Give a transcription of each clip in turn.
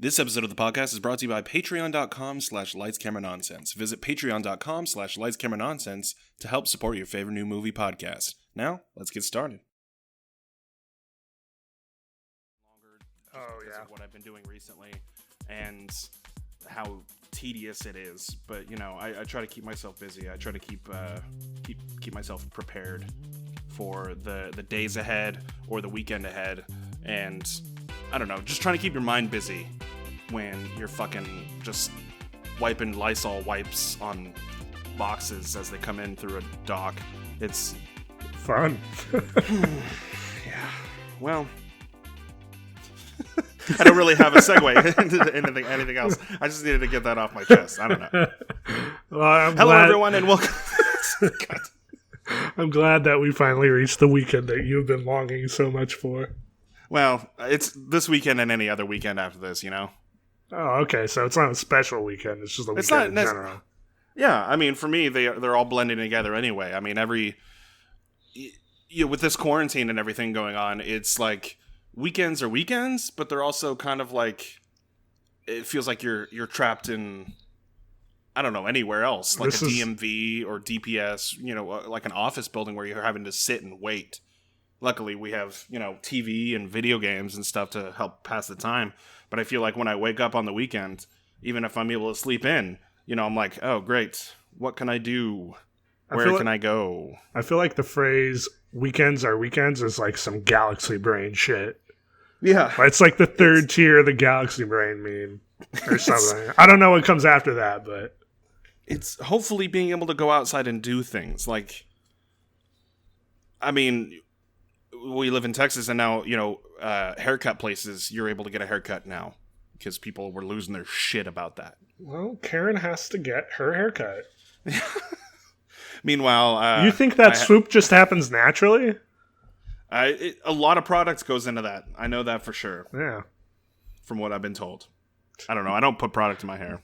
This episode of the podcast is brought to you by patreon.com/lightscameranonsense. Visit patreon.com/lightscameranonsense to help support your favorite new movie podcast. Now, let's get started. Of what I've been doing recently and how tedious it is. But, you know, I try to keep myself busy. I try to keep myself prepared for the days ahead or the weekend ahead. And I don't know, just trying to keep your mind busy when you're fucking just wiping Lysol wipes on boxes as they come in through a dock. It's fun. Yeah. Well, I don't really have a segue into anything else. I just needed to get that off my chest. I don't know. Well, Hello, everyone, and welcome. I'm glad that we finally reached the weekend that you've been longing so much for. Well, it's this weekend and any other weekend after this, you know? Oh, okay. So it's not a special weekend. It's just a weekend in general. Yeah, I mean, for me, they're all blending together anyway. I mean, with this quarantine and everything going on, it's like weekends are weekends, but they're also kind of like, it feels like you're trapped in, I don't know, anywhere else, like DMV or DPS, you know, like an office building where you're having to sit and wait. Luckily, we have, you know, TV and video games and stuff to help pass the time. But I feel like when I wake up on the weekend, even if I'm able to sleep in, you know, I'm like, oh, great. What can I do? Where can I go? I feel like the phrase weekends are weekends is like some galaxy brain shit. Yeah. It's like the third tier of the galaxy brain meme or something. I don't know what comes after that, but it's hopefully being able to go outside and do things. Like, I mean, we live in Texas, and now, you know, haircut places, you're able to get a haircut now because people were losing their shit about that. Well, Karen has to get her haircut. Meanwhile, you think that swoop just happens naturally? A lot of products goes into that. I know that for sure. Yeah. From what I've been told. I don't know. I don't put product in my hair.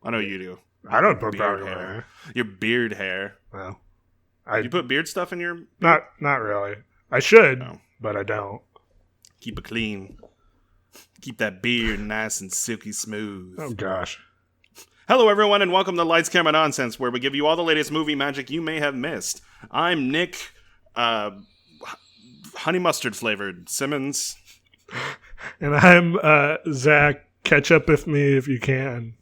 I know you do. I don't put product in my hair. Your beard hair. Well, you put beard stuff in your... Not really. I should, but I don't. Keep it clean. Keep that beard nice and silky smooth. Oh, gosh. Hello, everyone, and welcome to Lights, Camera, Nonsense, where we give you all the latest movie magic you may have missed. I'm Nick, honey mustard flavored Simmons. And I'm Zach. Catch up with me if you can.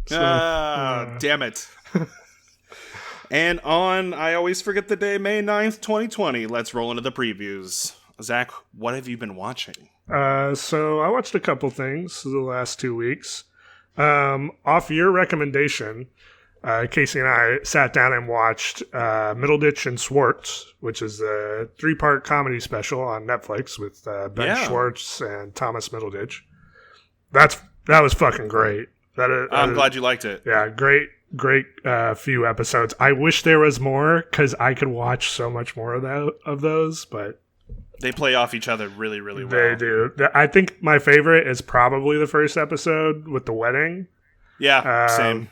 So, damn it. And I always forget the day, May 9th, 2020. Let's roll into the previews. Zach, what have you been watching? So I watched a couple things the last 2 weeks. Off your recommendation, Casey and I sat down and watched Middleditch and Schwartz, which is a 3-part comedy special on Netflix with Ben Schwartz and Thomas Middleditch. That was fucking great. I'm glad you liked it. Yeah, great few episodes. I wish there was more because I could watch so much more of those, but they play off each other really, really well. They do. I think my favorite is probably the first episode with the wedding. Yeah, same.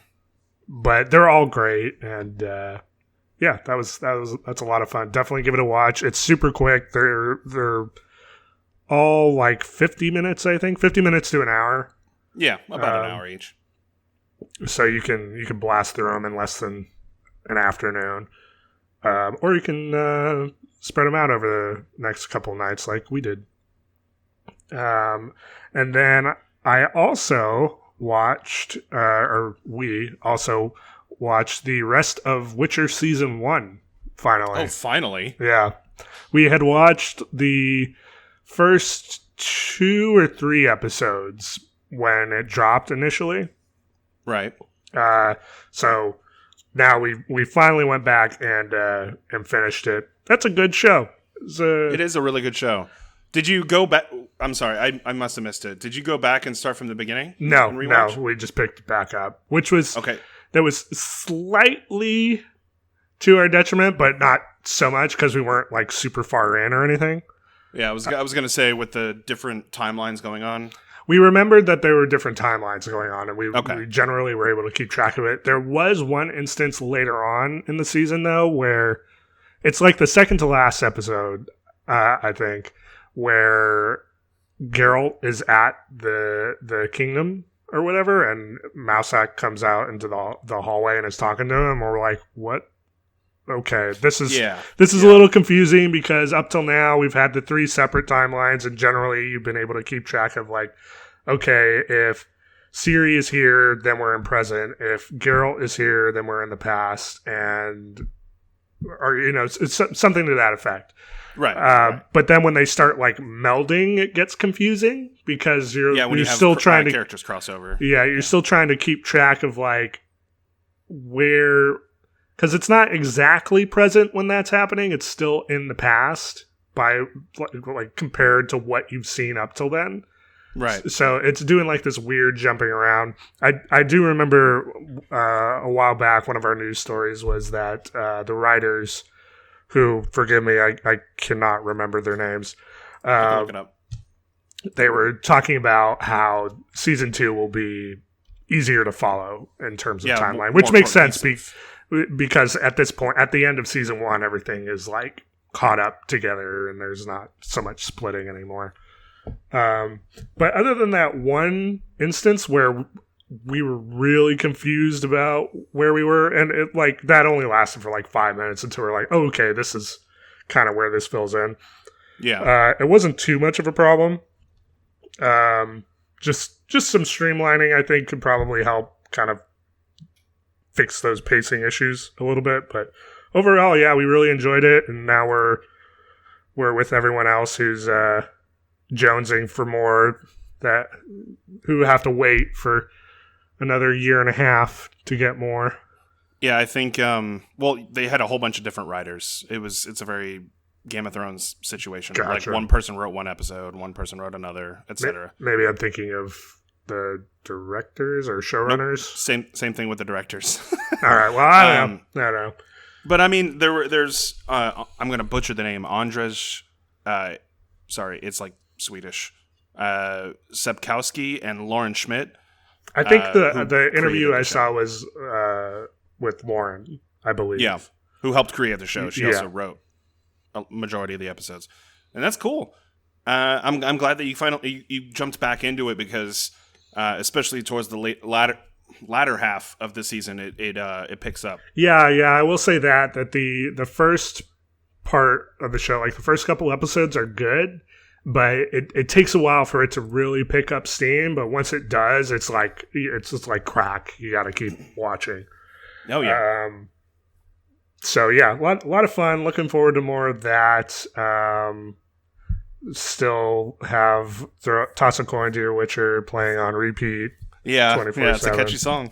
But they're all great, and that's a lot of fun. Definitely give it a watch. It's super quick. They're all like 50 minutes, I think, 50 minutes to an hour. Yeah, about an hour each. So you can blast through them in less than an afternoon, or you can spread them out over the next couple of nights like we did. And then I also watched, we also watched the rest of Witcher Season 1, finally. Oh, finally? Yeah. We had watched the first 2 or 3 episodes when it dropped initially. Right. So now we finally went back and finished it. That's a good show. It is a really good show. Did you go back? I'm sorry, I must have missed it. Did you go back and start from the beginning? No, we just picked it back up, which was okay. That was slightly to our detriment, but not so much because we weren't like super far in or anything. Yeah, I was going to say with the different timelines going on. We remembered that there were different timelines going on, and we generally were able to keep track of it. There was one instance later on in the season, though, where it's like the second to last episode, I think, where Geralt is at the kingdom or whatever, and Mousak comes out into the hallway and is talking to him. We're like, what? Okay, this is a little confusing because up till now we've had the 3 separate timelines, and generally you've been able to keep track of like, okay, if Ciri is here, then we're in present. If Geralt is here, then we're in the past, or it's something to that effect. Right. But then when they start like melding, it gets confusing because you're still trying to characters cross over. Yeah, you're still trying to keep track of like where. Because it's not exactly present when that's happening. It's still in the past by like compared to what you've seen up till then. Right. So it's doing like this weird jumping around. I do remember a while back, one of our news stories was that the writers, who, forgive me, I cannot remember their names. I can look it up. They were talking about how season 2 will be easier to follow in terms of timeline, which makes sense. Because at this point, at the end of season 1, everything is like caught up together and there's not so much splitting anymore. But other than that one instance where we were really confused about where we were, and it like that only lasted for like 5 minutes until we're like, oh, okay, this is kind of where this fills in. Yeah. It wasn't too much of a problem. Just some streamlining, I think, could probably help kind of fix those pacing issues a little bit, but overall, yeah, we really enjoyed it, and now we're with everyone else who's jonesing for more, who have to wait for another year and a half to get more. Yeah, I think they had a whole bunch of different writers. It's a very Game of Thrones situation. Gotcha. Like one person wrote one episode, one person wrote another, etc. Maybe I'm thinking of the directors or showrunners. Nope. Same thing with the directors. All right. Well, I don't know. But I mean, there's I'm going to butcher the name. Andrzej. Sorry, it's like Swedish. Sepkowski and Lauren Schmidt. I think the interview I saw was with Lauren, I believe. Yeah, who helped create the show. She also wrote a majority of the episodes, and that's cool. I'm glad that you jumped back into it because. Especially towards the latter half of the season, it picks up. Yeah, I will say that the first part of the show, like the first couple episodes, are good, but it takes a while for it to really pick up steam. But once it does, it's just like crack. You got to keep watching. Oh yeah. So yeah, a lot of fun. Looking forward to more of that. Still have Toss a Coin to Your Witcher playing on repeat. Yeah, 24/7. Yeah, it's a catchy song.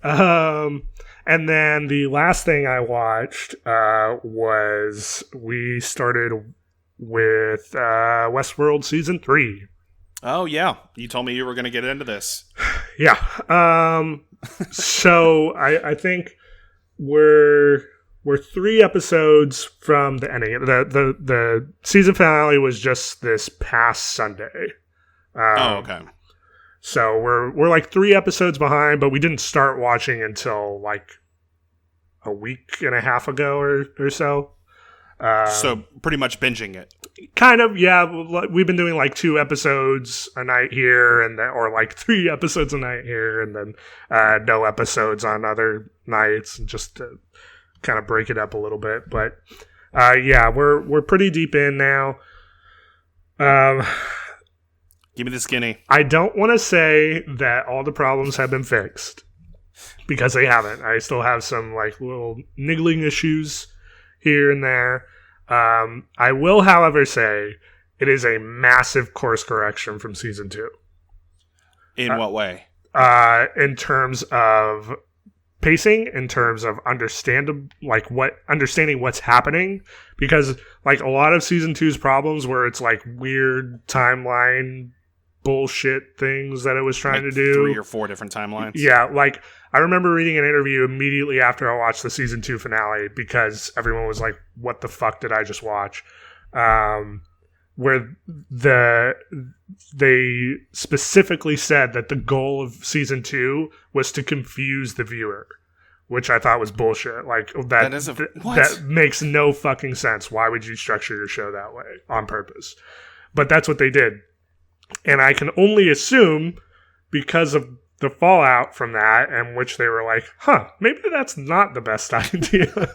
And then the last thing I watched was we started with Westworld Season 3. Oh, yeah. You told me you were going to get into this. Yeah. So I think we're 3 episodes from the ending. The season finale was just this past Sunday. Okay. So we're like 3 episodes behind, but we didn't start watching until like a week and a half ago or so. So pretty much binging it. Kind of, yeah. We've been doing like 2 episodes a night here, or like 3 episodes a night here, and then no episodes on other nights, just to kind of break it up a little bit. But yeah, we're pretty deep in now. Give me the skinny. I don't want to say that all the problems have been fixed, because they haven't. I still have some like little niggling issues here and there. I will, however, say it is a massive course correction from season 2. In what way? In terms of pacing, in terms of understanding what's happening, because like a lot of season 2's problems where it's like weird timeline bullshit things that it was trying to do. 3 or 4 different timelines. Yeah, like I remember reading an interview immediately after I watched the season 2 finale because everyone was like, what the fuck did I just watch? Where they specifically said that the goal of season 2 was to confuse the viewer, which I thought was bullshit. Like that makes no fucking sense. Why would you structure your show that way on purpose? But that's what they did. And I can only assume, because of the fallout from that, and which they were like, maybe that's not the best idea.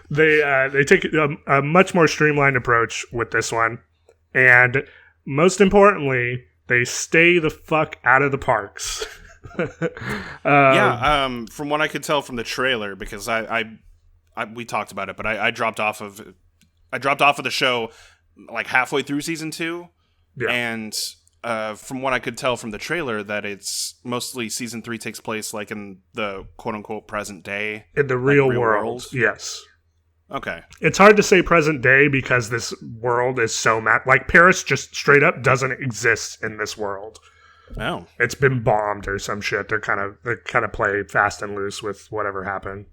They take a much more streamlined approach with this one. And most importantly, they stay the fuck out of the parks. From what I could tell from the trailer, because we talked about it, but I dropped off of the show like halfway through season 2, and from what I could tell from the trailer, that it's mostly season 3 takes place like in the quote unquote present day, in the real world. Yes. Okay. It's hard to say present day because this world is so like Paris just straight up doesn't exist in this world. Oh. It's been bombed or some shit. They kind of play fast and loose with whatever happened.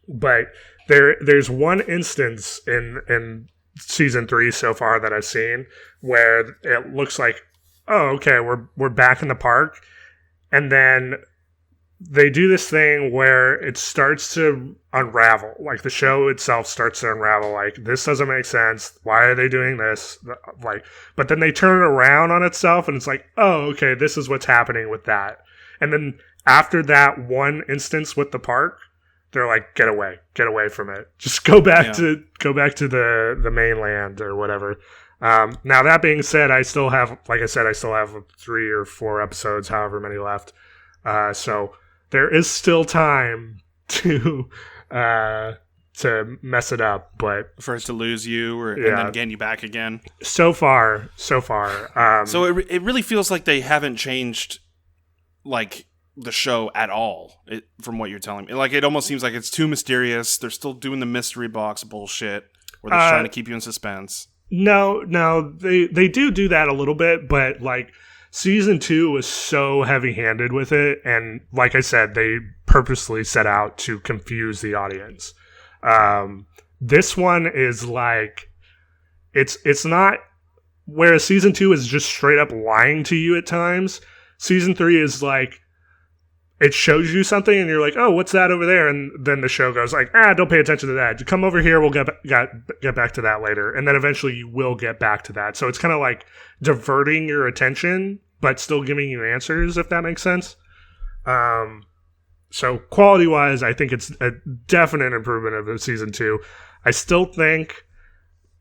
But there's one instance in season 3 so far that I've seen where it looks like, oh, okay, we're back in the park, and then they do this thing where it starts to unravel. Like the show itself starts to unravel. Like, this doesn't make sense. Why are they doing this? Like, but then they turn it around on itself, and it's like, oh, okay, this is what's happening with that. And then after that one instance with the park, they're like, get away from it. Just go back to the mainland or whatever. Now that being said, I still have 3 or 4 episodes, however many left. So there is still time to mess it up, but for it to lose you and then gain you back again. So far. So it really feels like they haven't changed like the show at all, from what you're telling me. Like, it almost seems like it's too mysterious. They're still doing the mystery box bullshit where they're trying to keep you in suspense. No, they do that a little bit, but like season 2 was so heavy-handed with it, and like I said, they purposely set out to confuse the audience. This one is like, it's not, whereas season 2 is just straight up lying to you at times. Season 3 is like, it shows you something and you're like, oh, what's that over there? And then the show goes like, don't pay attention to that. Come over here. We'll get back to that later. And then eventually you will get back to that. So it's kind of like diverting your attention, but still giving you answers, if that makes sense. So quality wise, I think it's a definite improvement of season 2. I still think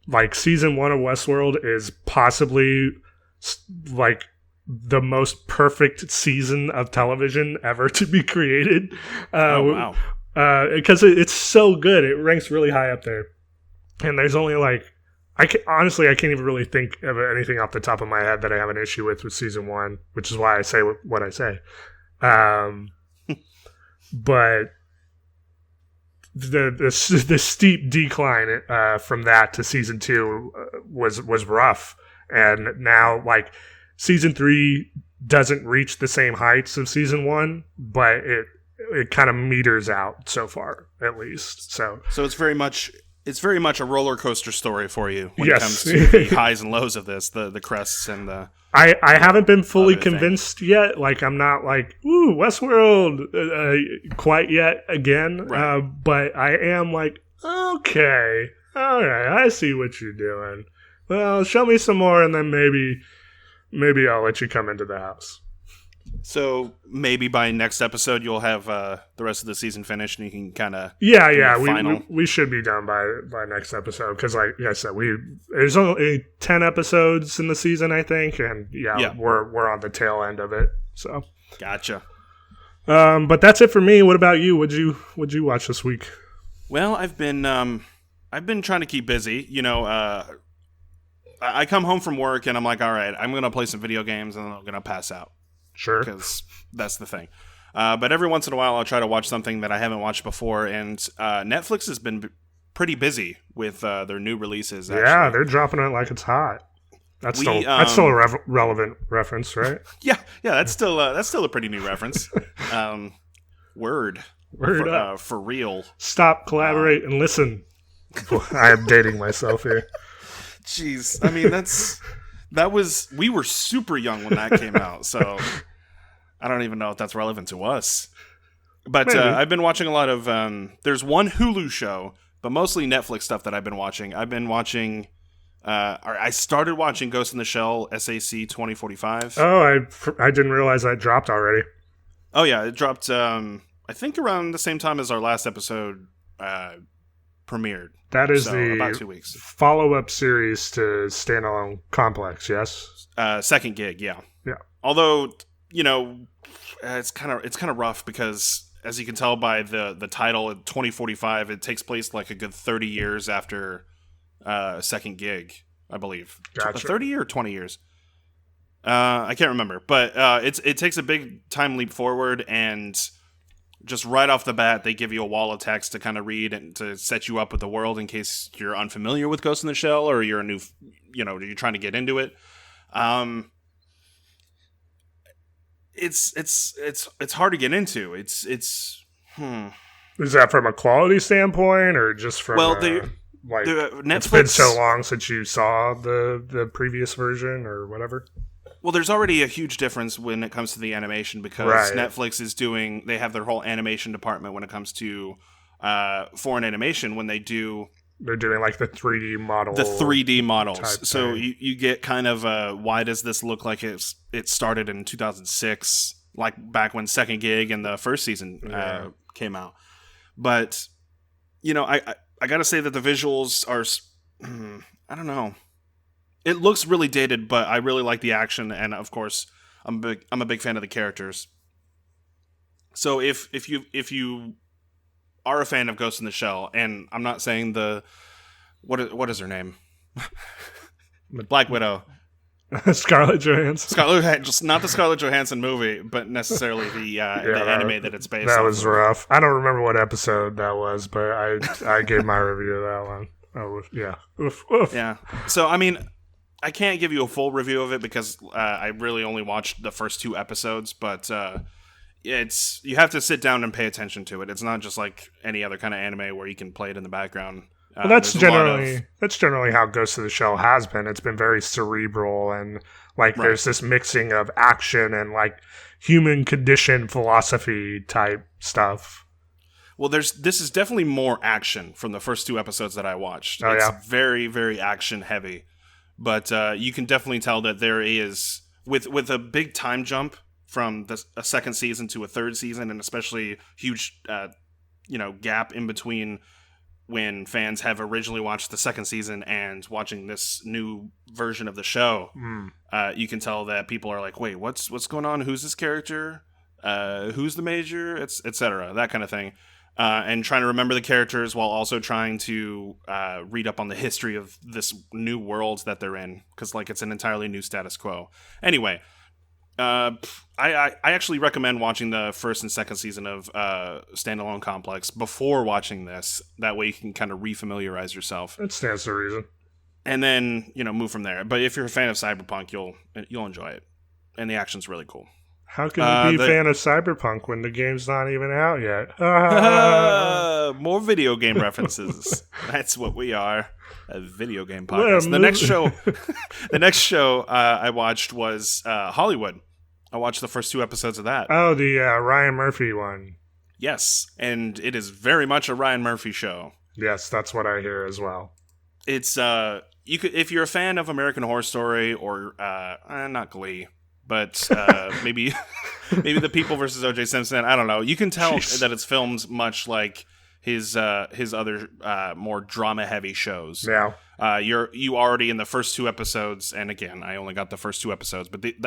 like season 1 of Westworld is possibly like the most perfect season of television ever to be created. Wow. Because it's so good. It ranks really high up there. And there's only like, honestly, I can't even really think of anything off the top of my head that I have an issue with season 1, which is why I say what I say. But the steep decline from that to season 2 was rough. And now, like, season 3 doesn't reach the same heights of season 1, but it kind of meters out so far, at least. So it's very much a roller coaster story for you when yes. it comes to the highs and lows of this, the crests and the. I haven't been fully convinced yet. Like, I'm not like, ooh, Westworld quite yet again. Right. But I am like, okay, all right, I see what you're doing. Well, show me some more, and then maybe I'll let you come into the house. So maybe by next episode you'll have the rest of the season finished, and you can kind of we should be done by next episode, because like I said, there's only 10 episodes in the season, I think, and we're on the tail end of it. So gotcha. But that's it for me. What about you? What'd you watch this week? Well, I've been trying to keep busy. You know, I come home from work and I'm like, all right, I'm gonna play some video games and then I'm gonna pass out. Sure. Because that's the thing. But every once in a while, I'll try to watch something that I haven't watched before. And Netflix has been pretty busy with their new releases. Actually. Yeah, they're dropping it like it's hot. That's still a relevant reference, right? Yeah, that's still a pretty new reference. Word up. For real. Stop, collaborate, and listen. I am dating myself here. Jeez, I mean we were super young when that came out, so I don't even know if that's relevant to us. But I've been watching a lot of there's one Hulu show, but mostly Netflix stuff that I've been watching. I've been watching I started watching Ghost in the Shell SAC 2045. Oh, I didn't realize that dropped already. Oh yeah, it dropped. I think around the same time as our last episode premiered. That is so about 2 weeks. Follow-up series to Standalone Complex. Yes. Second gig. Yeah. Yeah. Although it's kind of rough because, as you can tell by the title, 2045, it takes place like a good 30 years after second gig, I believe. Gotcha. 30 or 20 years. I can't remember, but it takes a big time leap forward, and just right off the bat, they give you a wall of text to kind of read and to set you up with the world in case you're unfamiliar with Ghost in the Shell or you're a new, you're trying to get into it. It's hard to get into. It's Is that from a quality standpoint or just from Netflix? It's been so long since you saw the previous version or whatever? Well, there's already a huge difference when it comes to the animation because Netflix they have their whole animation department when it comes to foreign animation when they're doing like the 3D model. The 3D models. So you get kind of why does this look like it started in 2006, like back when second gig and the first season came out. But, I got to say that the visuals are, I don't know. It looks really dated, but I really like the action, and of course, I'm a big fan of the characters. So if you are a fan of Ghost in the Shell, and I'm not saying what is her name, Black Widow, Scarlett Johansson, just not the Scarlett Johansson movie, but necessarily the anime that it's based. That was rough. I don't remember what episode that was, but I gave my review of that one. Oh yeah, oof. Yeah. So I mean, I can't give you a full review of it because I really only watched the first 2 episodes, but you have to sit down and pay attention to it. It's not just like any other kind of anime where you can play it in the background. Well, that's generally how Ghost of the Shell has been. It's been very cerebral and there's this mixing of action and like human condition philosophy type stuff. Well, this is definitely more action from the first 2 episodes that I watched. It's very, very action heavy. But you can definitely tell that there is, with a big time jump from a second season to a third season, and especially huge, gap in between when fans have originally watched the second season and watching this new version of the show. You can tell that people are like, wait, what's going on? Who's this character? Who's the major? Etc. That kind of thing. And trying to remember the characters while also trying to read up on the history of this new world that they're in, because it's an entirely new status quo. Anyway, I actually recommend watching the first and second season of Standalone Complex before watching this. That way you can kind of refamiliarize yourself. That stands to reason. And then move from there. But if you're a fan of Cyberpunk, you'll enjoy it, and the action's really cool. How can you be a fan of Cyberpunk when the game's not even out yet? More video game references. That's what we are, a video game podcast. Yeah, the next show I watched was Hollywood. I watched the first 2 episodes of that. Oh, the Ryan Murphy one. Yes, and it is very much a Ryan Murphy show. Yes, that's what I hear as well. It's you could, if you're a fan of American Horror Story or not Glee. But maybe the People versus O.J. Simpson. I don't know. You can tell that it's filmed much like his other more drama heavy shows. Yeah. You already in the first 2 episodes, and again, I only got the first 2 episodes, but it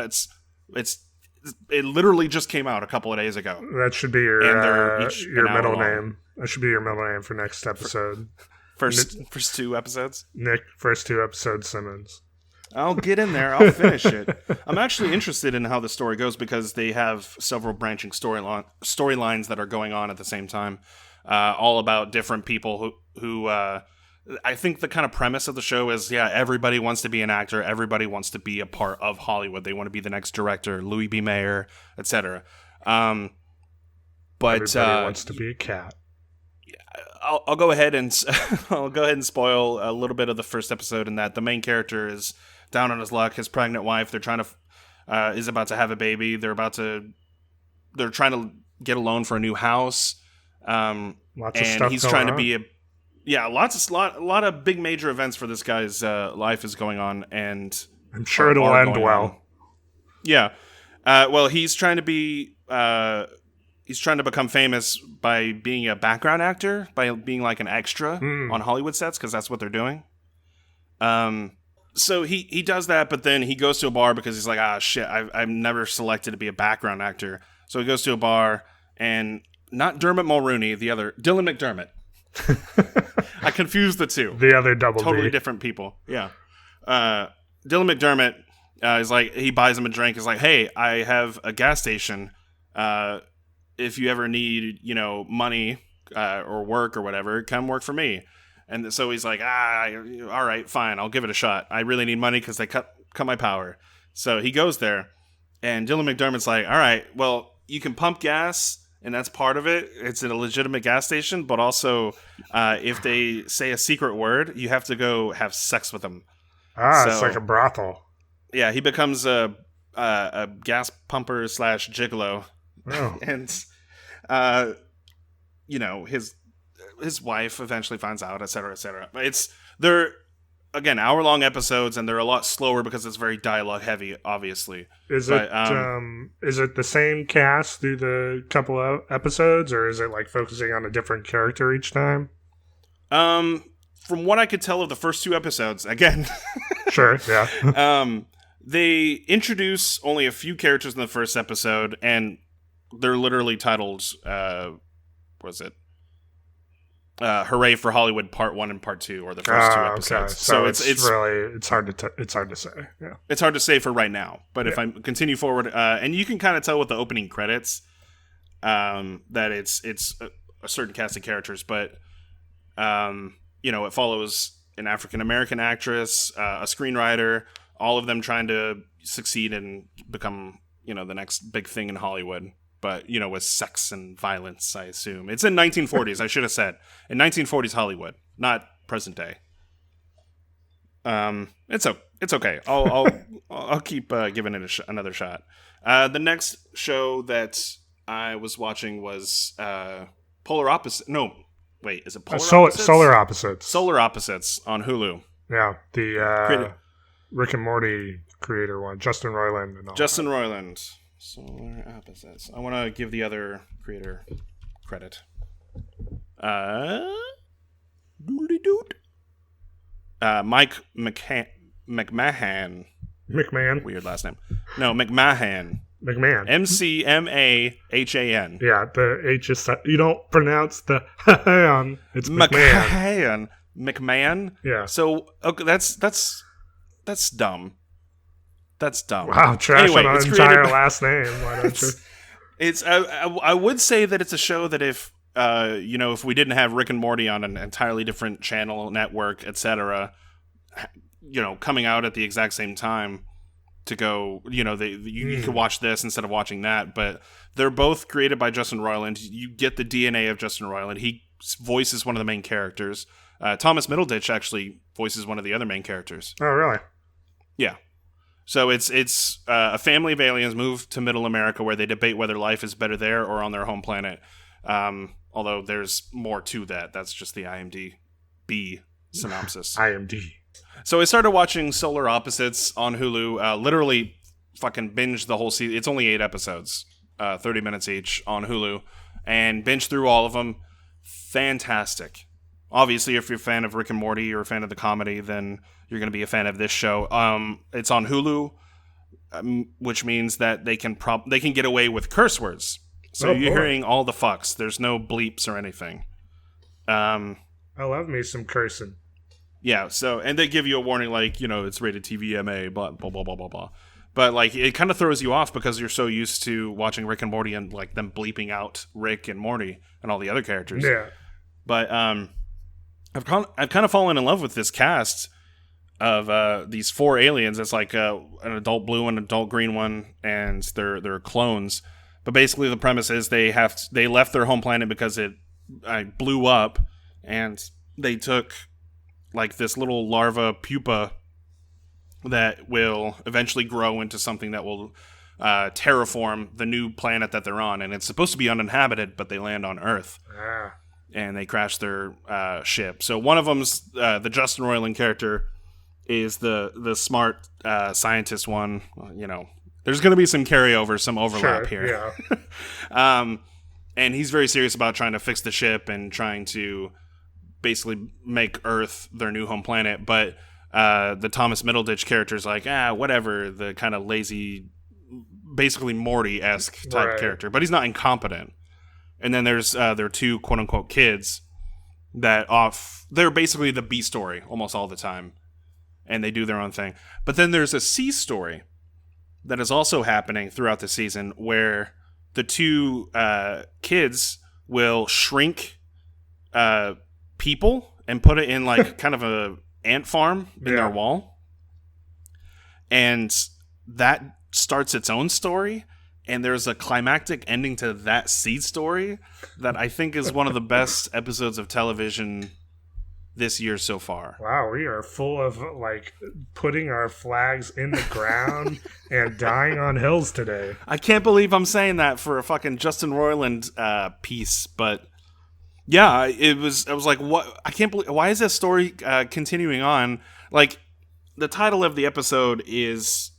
literally just came out a couple of days ago. That should be your middle name. That should be your middle name for next episode. First 2 episodes. Nick, first 2 episodes Simmons. I'll get in there. I'll finish it. I'm actually interested in how the story goes because they have several branching storylines that are going on at the same time, all about different people who I think the kind of premise of the show is, everybody wants to be an actor. Everybody wants to be a part of Hollywood. They want to be the next director, Louis B. Mayer, etc. But everybody wants to be a cat. I'll go ahead and spoil a little bit of the first episode in that the main character is down on his luck. His pregnant wife, they're trying to is about to have a baby. They're trying to get a loan for a new house. Lots of stuff he's going trying on. to be yeah, a lot of big major events for this guy's life is going on, and I'm sure it'll end well. On. Yeah. Well, he's trying to become famous by being a background actor, by being like an extra on Hollywood sets, because that's what they're doing. So he does that, but then he goes to a bar because he's like, shit, I'm never selected to be a background actor. So he goes to a bar, and not Dermot Mulroney, the other, Dylan McDermott. I confused the two. The other double totally D. different people. Yeah. Dylan McDermott is like, he buys him a drink. He's like, hey, I have a gas station. If you ever need, money or work or whatever, come work for me. And so he's like, all right, fine, I'll give it a shot. I really need money because they cut my power. So he goes there, and Dylan McDermott's like, all right, well, you can pump gas, and that's part of it. It's a legitimate gas station, but also if they say a secret word, you have to go have sex with them. It's like a brothel. Yeah, he becomes a gas pumper / gigolo. Oh. And, his wife eventually finds out, et cetera, et cetera. They're, again, hour-long episodes, and they're a lot slower because it's very dialogue-heavy, obviously. Is it the same cast through the couple of episodes, or is it like focusing on a different character each time? From what I could tell of the first 2 episodes, again... Sure, yeah. They introduce only a few characters in the first episode, and they're literally titled, Hooray for Hollywood Part 1 and Part 2, or the first 2 episodes. Okay. So it's hard to say. Yeah. It's hard to say for right now, but if I continue forward, and you can kind of tell with the opening credits that it's a certain cast of characters, but it follows an African American actress, a screenwriter, all of them trying to succeed and become the next big thing in Hollywood. But, with sex and violence, I assume. It's in 1940s, I should have said. In 1940s Hollywood, not present day. It's okay. I'll keep giving it another shot. The next show that I was watching was Polar Opposite. No, wait, is it Polar Opposites? Solar Opposites. Solar Opposites on Hulu. Yeah, the Rick and Morty creator one, Justin Roiland and all. Justin Roiland. Solar Opposites. I want to give the other creator credit. Mike McMahon. McMahon? Weird last name. No, McMahon. McMahon. McMahon. Yeah, the H is... You don't pronounce the it's McMahon. McMahon? Yeah. So, okay, that's dumb. That's dumb. Wow, trash on an entire last name. Why don't you? I would say that it's a show that if we didn't have Rick and Morty on an entirely different channel, network, etc., coming out at the exact same time to go, you could watch this instead of watching that. But they're both created by Justin Roiland. You get the DNA of Justin Roiland. He voices one of the main characters. Thomas Middleditch actually voices one of the other main characters. Oh, really? Yeah. So it's a family of aliens move to Middle America where they debate whether life is better there or on their home planet. Although there's more to that. That's just the IMDb synopsis. IMD. So I started watching Solar Opposites on Hulu. Literally fucking binged the whole season. It's only 8 episodes, 30 minutes each on Hulu. And binged through all of them. Fantastic. Obviously, if you're a fan of Rick and Morty or a fan of the comedy, then you're going to be a fan of this show. It's on Hulu, which means that they can get away with curse words. So you're hearing all the fucks. There's no bleeps or anything. I love me some cursing. Yeah. So, and they give you a warning, like, it's rated TVMA, blah blah blah blah blah blah. But like, it kind of throws you off because you're so used to watching Rick and Morty and like them bleeping out Rick and Morty and all the other characters. Yeah. But I've kind of fallen in love with this cast of these 4 aliens. It's like an adult blue and an adult green one, and they're clones. But basically, the premise is they left their home planet because it blew up, and they took like this little larva pupa that will eventually grow into something that will terraform the new planet that they're on, and it's supposed to be uninhabited, but they land on Earth. and they crash their ship. So one of them's the Justin Roiland character is the smart scientist one. You know, there's going to be some carryover, some overlap here. Yeah. And he's very serious about trying to fix the ship and trying to basically make Earth their new home planet. But the Thomas Middleditch character is like, whatever, the kind of lazy, basically Morty-esque type character. But he's not incompetent. And then there's their two quote-unquote kids they're basically the B story almost all the time. And they do their own thing. But then there's a C story that is also happening throughout the season where the two kids will shrink people and put it in like kind of a ant farm in their wall. And that starts its own story. And there's a climactic ending to that seed story that I think is one of the best episodes of television this year so far. Wow, we are full of like putting our flags in the ground and dying on hills today. I can't believe I'm saying that for a fucking Justin Roiland piece, but yeah, I was like, what? I can't believe, why is this story continuing on? Like, the title of the episode is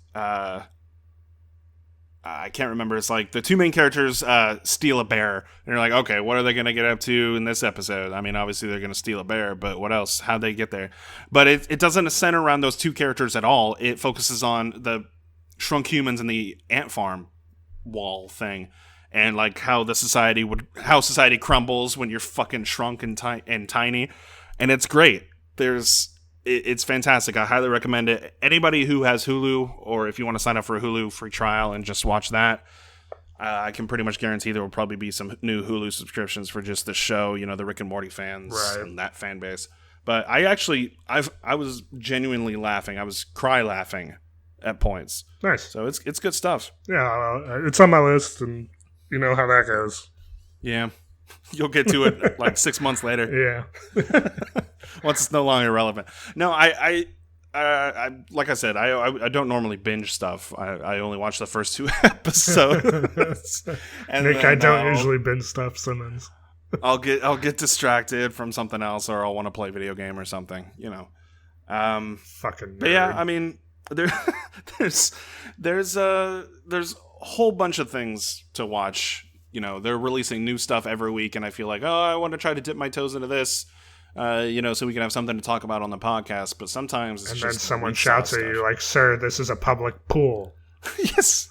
I can't remember. It's like the two main characters steal a bear. And you're like, okay, what are they going to get up to in this episode? I mean, obviously they're going to steal a bear, but what else? How'd they get there? But it doesn't center around those two characters at all. It focuses on the shrunk humans in the ant farm wall thing. And like how society crumbles when you're fucking shrunk and tiny. And it's great. It's fantastic. I highly recommend it. Anybody who has Hulu, or if you want to sign up for a Hulu free trial and just watch that, I can pretty much guarantee there will probably be some new Hulu subscriptions for just the show, you know, the Rick and Morty fans and that fan base. But I was genuinely laughing. I was cry laughing at points. Nice. So it's good stuff. Yeah, it's on my list, and you know how that goes. Yeah. You'll get to it like 6 months later. Yeah. Once it's no longer relevant. No, I like I said, I don't normally binge stuff. I only watch the first 2 episodes. And Nick, I don't usually binge stuff, Simmons. I'll get distracted from something else, or I'll want to play a video game or something, you know. Fucking nerd. But yeah, I mean, there's a whole bunch of things to watch. You know, they're releasing new stuff every week, and I feel like, I want to try to dip my toes into this, you know, so we can have something to talk about on the podcast. But sometimes it's then someone shouts at you like, "Sir, this is a public pool." Yes.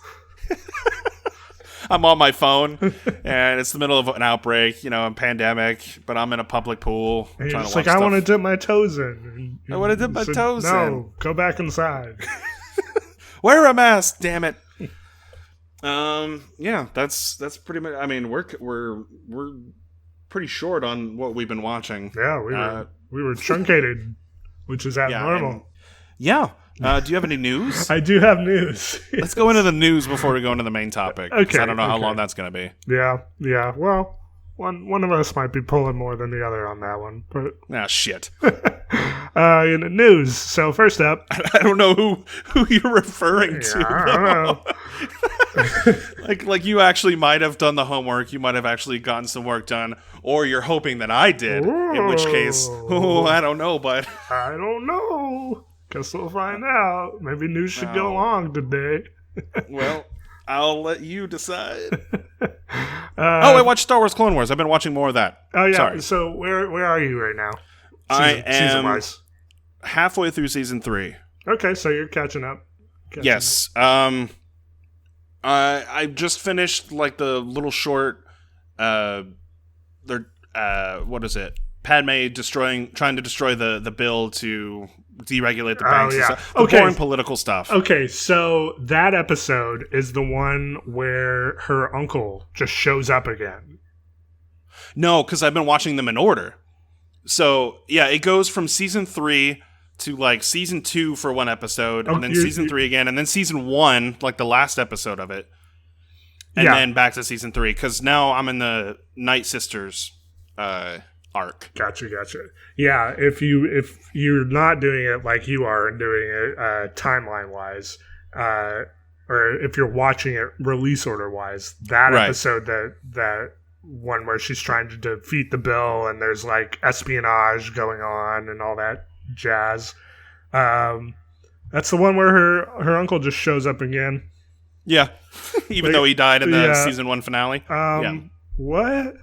I'm on my phone, and it's the middle of an outbreak, you know, a pandemic, but I'm in a public pool. And you're just like, I want to dip my toes in. I want to dip my toes in. No, go back inside. Wear a mask, damn it. Yeah, that's pretty much. I mean, we're pretty short on what we've been watching. Yeah, we were truncated, which is abnormal. Yeah. Do you have any news? I do have news. Let's go into the news before we go into the main topic. Okay. I don't know how long that's going to be. Yeah. Well, one of us might be pulling more than the other on that one, but shit. In the news. So first up, I don't know who you're referring to. I don't know. like you actually might have done the homework. You might have actually gotten some work done, or you're hoping that I did. In which case, I don't know, but I don't know. Guess we'll find out. Maybe news should go long today. Well, I'll let you decide. I watched Star Wars Clone Wars. I've been watching more of that. Oh, yeah. Sorry. So where are you right now? I am season-wise? Halfway through season 3. Okay, so you're catching up. Yes. I just finished like the little short. What is it? Padme trying to destroy the bill to deregulate the banks. Oh, yeah. And stuff. The boring political stuff. Okay, so that episode is the one where her uncle just shows up again. No, because I've been watching them in order. So yeah, it goes from season 3 to like season 2 for one episode, and then season 3 again, and then season 1, like the last episode of it, and then back to season 3. Because now I'm in the Night Sisters arc. Gotcha. Yeah, if you're not doing it like you are and doing it timeline wise, or if you're watching it release order wise, that episode that one where she's trying to defeat the bill, and there's like espionage going on and all that jazz. That's the one where her uncle just shows up again. Yeah, even though he died in the season 1 finale. What?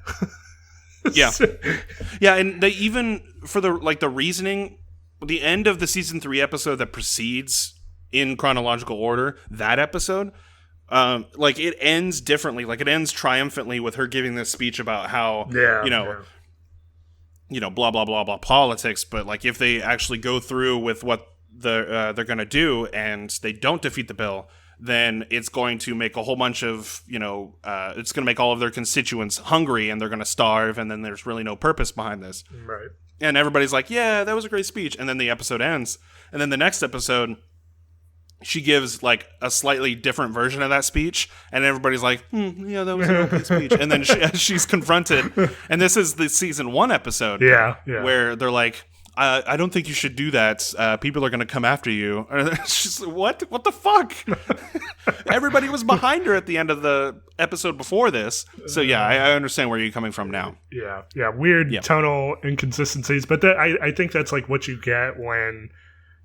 Yeah, yeah, and they even for the reasoning, the end of the season 3 episode that precedes in chronological order, that episode, it ends differently. Like, it ends triumphantly with her giving this speech about how blah blah blah blah politics. But like, if they actually go through with what they're going to do and they don't defeat the bill, then it's going to make a whole bunch of, it's going to make all of their constituents hungry and they're going to starve, and then there's really no purpose behind this. Right. And everybody's like, yeah, that was a great speech. And then the episode ends. And then the next episode, she gives like a slightly different version of that speech. And everybody's like, yeah, that was an okay speech. And then she's confronted. And this is the season 1 episode. Yeah. Where they're like, I don't think you should do that. People are going to come after you. She's like, what? What the fuck? Everybody was behind her at the end of the episode before this. So yeah, I understand where you're coming from now. Yeah. Weird tonal inconsistencies, but I think that's like what you get when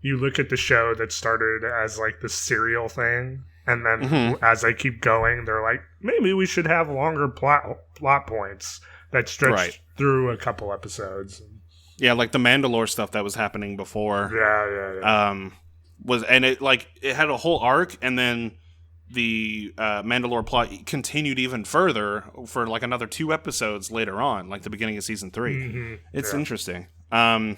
you look at the show that started as like the serial thing, and then as they keep going, they're like, maybe we should have longer plot points that stretch through a couple episodes. Yeah, like the Mandalore stuff that was happening before. Yeah. It had a whole arc, and then the Mandalore plot continued even further for like another 2 episodes later on, like the beginning of season 3. Mm-hmm. It's interesting. But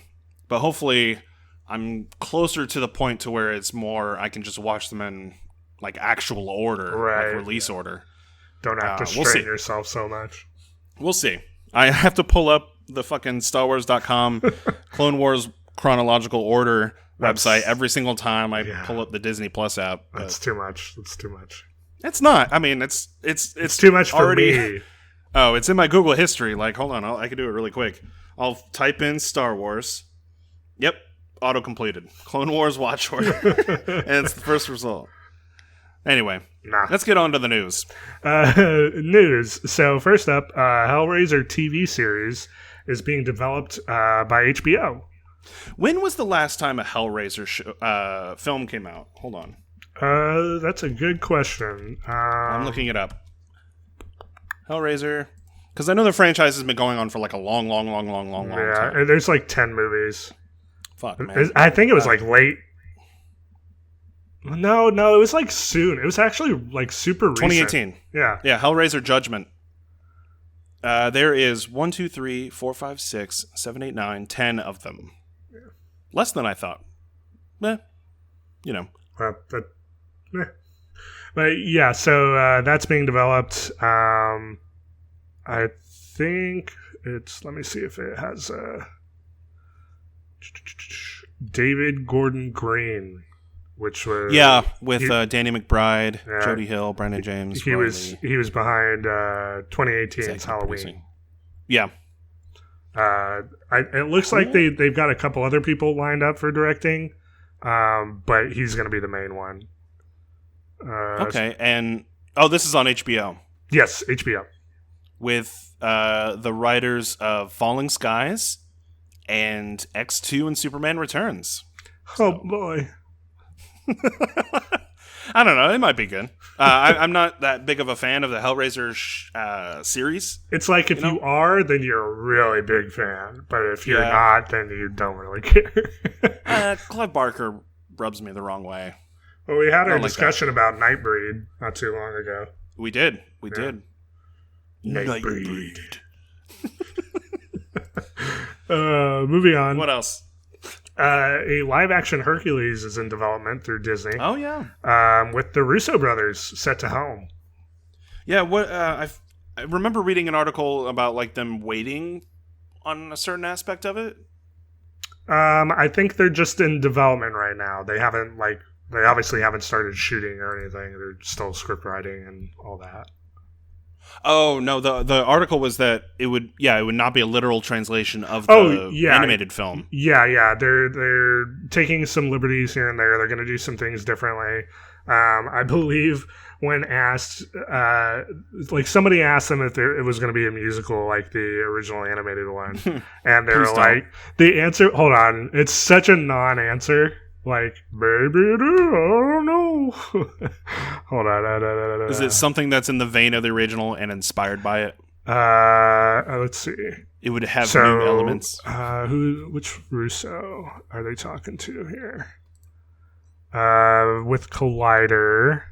hopefully I'm closer to the point to where it's more, I can just watch them in like actual order, like release order. Don't have to strain yourself so much. We'll see. I have to pull up the fucking StarWars.com Clone Wars chronological order website every single time I pull up the Disney Plus app. That's too much. It's not. I mean, it's too much for me. Oh, it's in my Google history. Like, hold on, I can do it really quick. I'll type in Star Wars. Yep, auto completed. Clone Wars watch order, and it's the first result. Anyway, let's get on to the news. News. So first up, Hellraiser TV series is being developed by HBO. When was the last time a Hellraiser film came out? Hold on. That's a good question. I'm looking it up. Hellraiser. Because I know the franchise has been going on for like a long time. Yeah, there's like 10 movies. Fuck, man. I think it was like late. No, it was like soon. It was actually like super recent. 2018. Yeah, Hellraiser Judgment. There is 1, 2, 3, 4, 5, 6, 7, 8, 9, 10 of them. Yeah. Less than I thought. But yeah, so that's being developed. I think it's. Let me see if it has David Gordon Green. Which was with Danny McBride, Jody Hill, Brandon James. He was behind 2018's Halloween. Yeah. It looks like they've got a couple other people lined up for directing, but he's going to be the main one. Okay, and this is on HBO. Yes, HBO. With the writers of Falling Skies and X2 and Superman Returns. Oh boy. I don't know. It might be good. I'm not that big of a fan of the Hellraiser series. It's like if you are, then you're a really big fan. But if you're not, then you don't really care. Clive Barker rubs me the wrong way. Well, we had our discussion about Nightbreed not too long ago. We did. Nightbreed. Moving on. What else? A live-action Hercules is in development through Disney. Oh, yeah. With the Russo brothers set to helm. Yeah, I remember reading an article about like them waiting on a certain aspect of it. I think they're just in development right now. They obviously haven't started shooting or anything. They're still script writing and all that. Oh no! The article was that it would not be a literal translation of the animated film. Yeah. They're taking some liberties here and there. They're going to do some things differently. I believe when asked, like somebody asked them if it was going to be a musical like the original animated one, and they were like, the answer. Hold on, it's such a non-answer. Like, maybe it is. I don't know. Hold on. Is it something that's in the vein of the original and inspired by it? Let's see. It would have new elements. Which Russo are they talking to here? With Collider,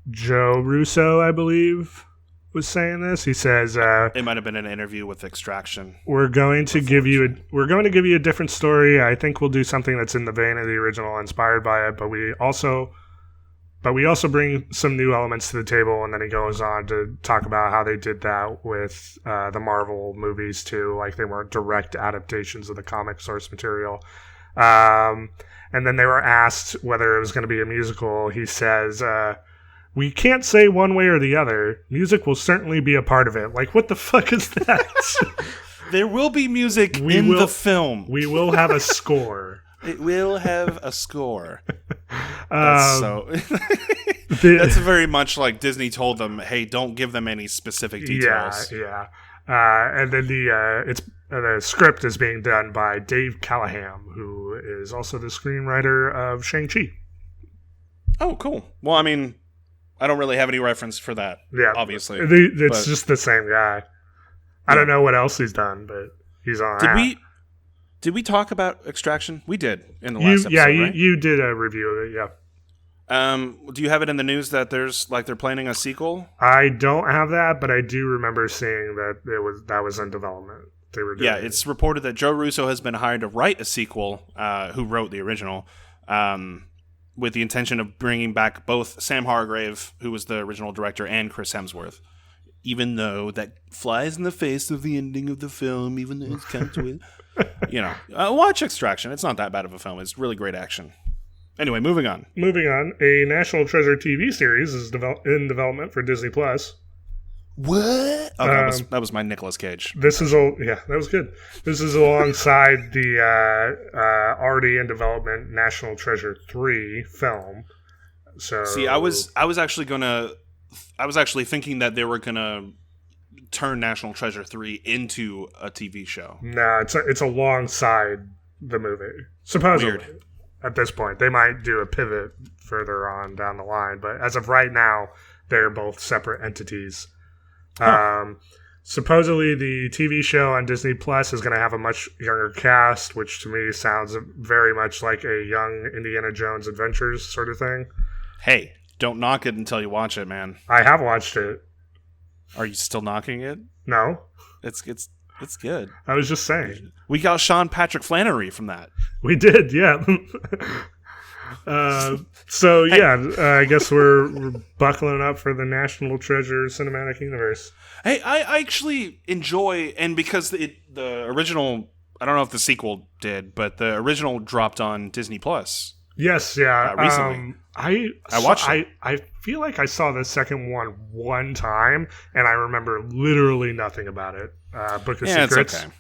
Joe Russo, I believe, was saying this. He says it might have been an interview with Extraction. We're going to give you a different story. I think we'll do something that's in the vein of the original, inspired by it, but we also bring some new elements to the table. And then he goes on to talk about how they did that with the Marvel movies too, like they weren't direct adaptations of the comic source material. And then they were asked whether it was going to be a musical. He says, we can't say one way or the other. Music will certainly be a part of it. Like, what the fuck is that? There will be music in the film. We will have a score. It will have a score. That's very much like Disney told them, hey, don't give them any specific details. Yeah. And then the script is being done by Dave Callaham, who is also the screenwriter of Shang-Chi. Oh, cool. Well, I mean, I don't really have any reference for that, obviously. It's just the same guy. I don't know what else he's done, but he's on that. Did we talk about Extraction? We did in the last episode, right? You did a review of it, yeah. Do you have it in the news that they're planning a sequel? I don't have that, but I do remember seeing that that was in development. They were doing it's reported that Joe Russo has been hired to write a sequel, who wrote the original, with the intention of bringing back both Sam Hargrave, who was the original director, and Chris Hemsworth. Even though that flies in the face of the ending of the film, even though it's kind of watch Extraction. It's not that bad of a film. It's really great action. Anyway, moving on. A National Treasure TV series is in development for Disney Plus. What? Oh, that was my Nicolas Cage. That was good. This is alongside the already in development National Treasure 3 film. So, see, I was actually thinking that they were gonna turn National Treasure 3 into a TV show. No, it's alongside the movie. Supposedly. Weird. At this point, they might do a pivot further on down the line, but as of right now, they're both separate entities. Huh. Supposedly, the TV show on Disney Plus is going to have a much younger cast, which to me sounds very much like a young Indiana Jones Adventures sort of thing. Hey, don't knock it until you watch it, man. I have watched it. Are you still knocking it? No. It's good. I was just saying. We got Sean Patrick Flannery from that. We did, yeah. I guess we're buckling up for the National Treasure Cinematic Universe. Hey, I actually enjoy, and because the original, I don't know if the sequel did, but the original dropped on Disney Plus. Yes, yeah. Recently. I watched it. I feel like I saw the second one time, and I remember literally nothing about it. Book of Secrets. It's okay.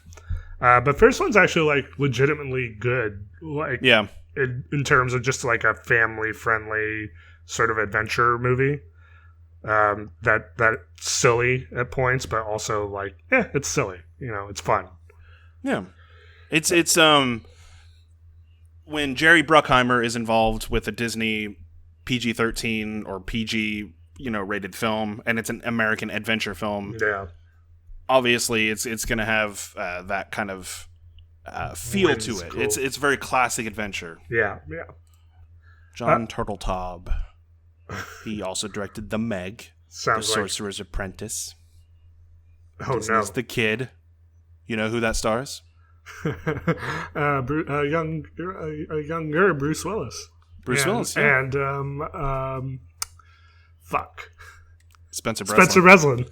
But first one's actually like legitimately good. Like, yeah. In terms of just like a family-friendly sort of adventure movie. That silly at points, but also like, it's silly. It's fun. Yeah. It's when Jerry Bruckheimer is involved with a Disney PG-13 or PG, rated film, and it's an American adventure film. Yeah. Obviously, it's going to have that kind of feel to it. Cool. It's very classic adventure. Yeah. John Turteltaub. He also directed The Meg, The Sorcerer's Apprentice. Oh, Disney's The Kid. You know who that stars? A younger Bruce Willis. Willis, yeah. And Spencer Breslin.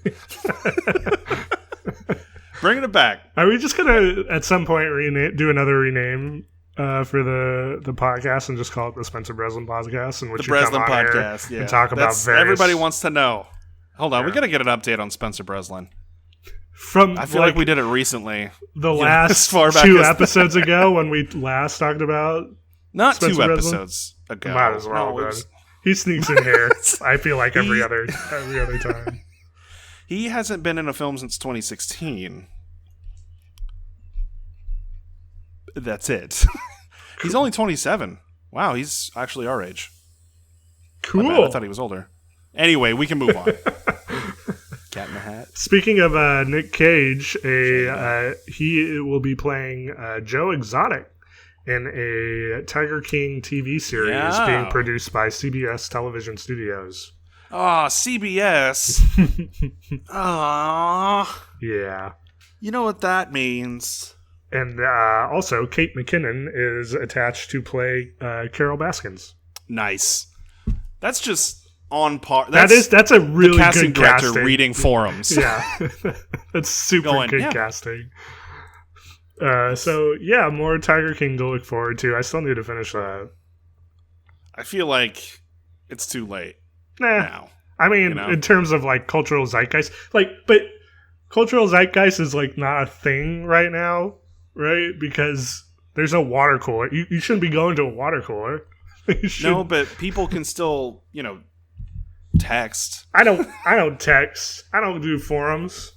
Bringing it back. Are we just gonna at some point do another rename for the podcast and just call it the Spencer Breslin Podcast? And the Breslin Podcast, yeah. And talk about various... Everybody wants to know. Hold on, we gotta get an update on Spencer Breslin. I feel like we did it recently. The last two episodes ago when we last talked about not Spencer 2 episodes ago. Might as well. He sneaks in here. I feel like every other time. He hasn't been in a film since 2016. That's it. He's only 27. Wow, he's actually our age. Cool. I thought he was older. Anyway, we can move on. Cat in the Hat. Speaking of Nick Cage, he will be playing Joe Exotic in a Tiger King TV series being produced by CBS Television Studios. Oh, CBS. Aww. Yeah. You know what that means. And also, Kate McKinnon is attached to play Carol Baskins. Nice. That's just on par. That's a really the casting good director casting. Reading forums. Yeah. That's super good casting. So, yeah, more Tiger King to look forward to. I still need to finish that. I feel like it's too late. Now. I mean, in terms of like cultural zeitgeist, but cultural zeitgeist is like not a thing right now, right? Because there's no water cooler. You shouldn't be going to a water cooler. No, but people can still, text. I don't text. I don't do forums.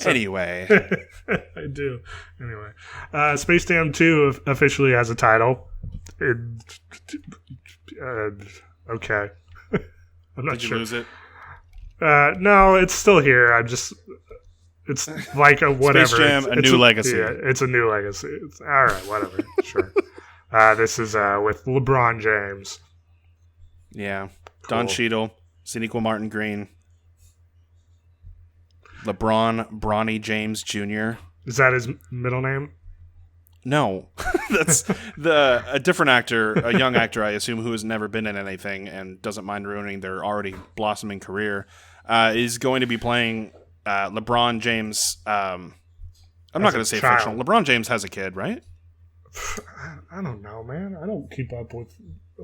Anyway. I do. Anyway. Space Jam 2 officially has a title. Okay. I'm not Did you sure. lose it? No, it's still here. It's like a whatever. Space Jam, a new legacy. Yeah, it's a new legacy. All right, whatever. Sure. This is with LeBron James. Yeah. Cool. Don Cheadle, Sonequa Martin Green, LeBron Bronny James Jr. Is that his middle name? No. That's a different actor, a young actor, I assume, who has never been in anything and doesn't mind ruining their already blossoming career, is going to be playing LeBron James. I'm not going to say fictional. LeBron James has a kid, right? I don't know, man. I don't keep up with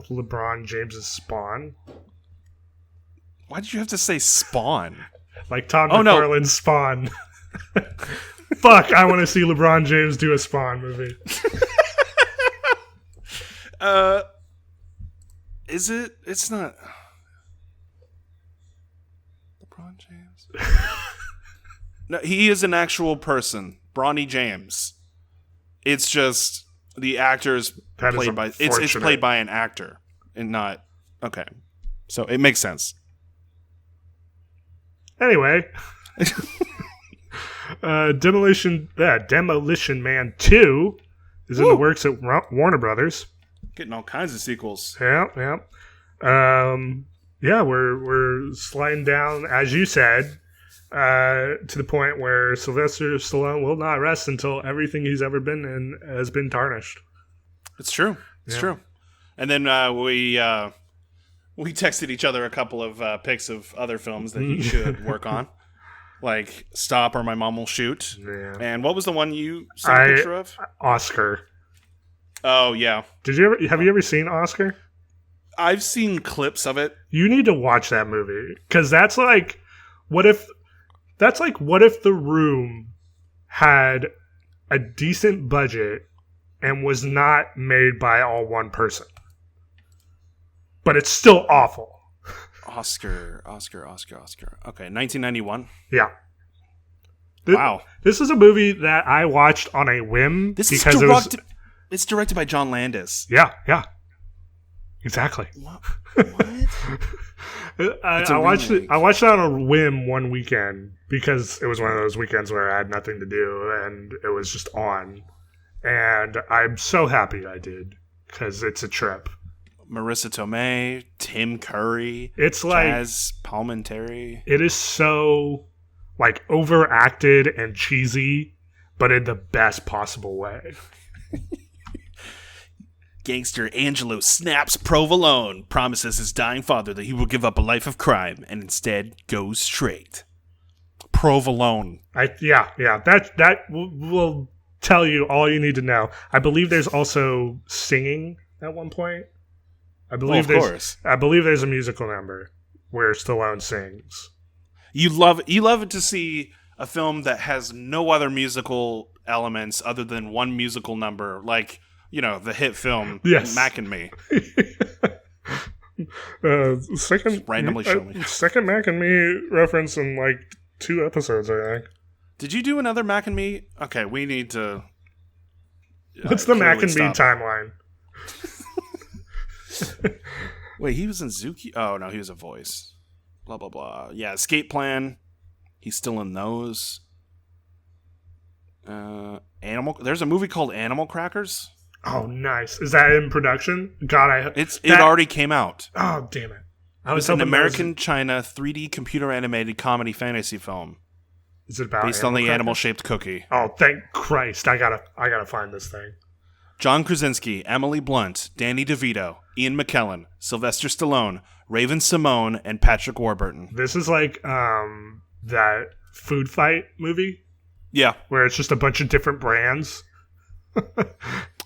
LeBron James's spawn. Why did you have to say spawn? Like Tom McFarlane's Spawn. Fuck, I want to see LeBron James do a Spawn movie. Is it? It's not. LeBron James? No, he is an actual person. Bronny James. It's just the actor's played by. It's played by an actor and not. Okay, so it makes sense. Anyway, Demolition Man 2 is in the works at Warner Brothers. Getting all kinds of sequels. Yeah. We're sliding down, as you said, to the point where Sylvester Stallone will not rest until everything he's ever been in has been tarnished. It's true. It's true. And then we texted each other a couple of pics of other films that he should work on, like Stop or My Mom Will Shoot. Yeah. And what was the one you sent a picture of? Oscar. Oh yeah. Have you ever seen Oscar? I've seen clips of it. You need to watch that movie because that's like, what if The Room had a decent budget and was not made by all one person. But it's still awful. Oscar. Okay, 1991. Yeah. Wow. This is a movie that I watched on a whim. It's directed by John Landis. Yeah. Exactly. What? I watched it on a whim one weekend because it was one of those weekends where I had nothing to do and it was just on. And I'm so happy I did because it's a trip. Marissa Tomei, Tim Curry, it's like Chaz Palminteri. It is so like overacted and cheesy, but in the best possible way. Gangster Angelo snaps provolone, promises his dying father that he will give up a life of crime, and instead goes straight. Provolone. That will tell you all you need to know. I believe there's also singing at one point. I believe there's a musical number where Stallone sings. You love it to see a film that has no other musical elements other than one musical number, like, the hit film Mac and Me. Second randomly show me. Second Mac and Me reference in like 2 episodes, I think. Did you do another Mac and Me? Okay, we need to. What's the Mac and Me timeline? Wait, he was in Zuki? Oh no, he was a voice. Blah blah blah. Yeah, Escape Plan. He's still in those. Animal. There's a movie called Animal Crackers. Oh, nice. Is that in production? God, it already came out. Oh, damn it! It's an American China 3D computer animated comedy fantasy film. Is it about based on the animal shaped cookie? Oh, thank Christ! I gotta find this thing. John Krasinski, Emily Blunt, Danny DeVito, Ian McKellen, Sylvester Stallone, Raven Simone, and Patrick Warburton. This is like that food fight movie. Yeah, where it's just a bunch of different brands.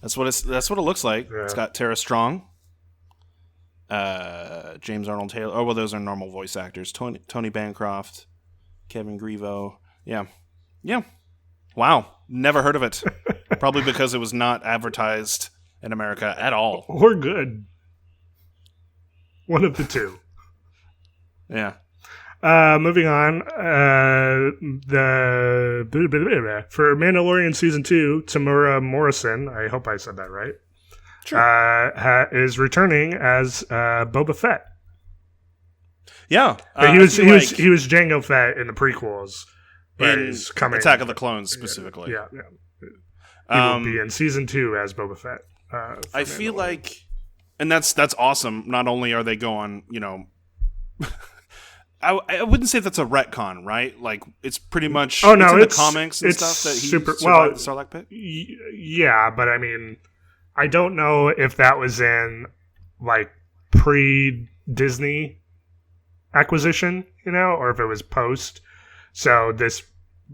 That's what it looks like. Yeah. It's got Tara Strong, James Arnold Taylor. Oh well, those are normal voice actors. Tony Bancroft, Kevin Grievo. Yeah. Wow, never heard of it. Probably because it was not advertised in America at all. Or good. One of the two. Yeah. Moving on, for Mandalorian Season 2, Tamura Morrison, I hope I said that right, sure. Is returning as Boba Fett. Yeah. He was Jango Fett in the prequels. But he's coming Attack of the Clones, specifically. Yeah. He will be in Season 2 as Boba Fett. I feel like, and that's awesome. Not only are they going, I wouldn't say that's a retcon, right? Like, it's pretty much in the comics and stuff that he survived the Sarlacc pit? Yeah, but I mean, I don't know if that was in, like, pre-Disney acquisition, or if it was post. So this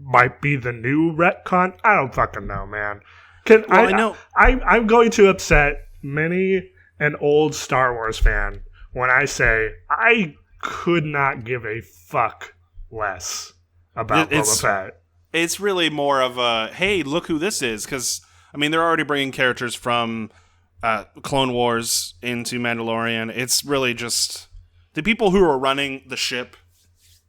might be the new retcon. I don't fucking know, man. I know. I'm going to upset many an old Star Wars fan when I say I could not give a fuck less about Boba Fett. It's really more of a, hey, look who this is. Because, I mean, they're already bringing characters from Clone Wars into Mandalorian. It's really just the people who are running the ship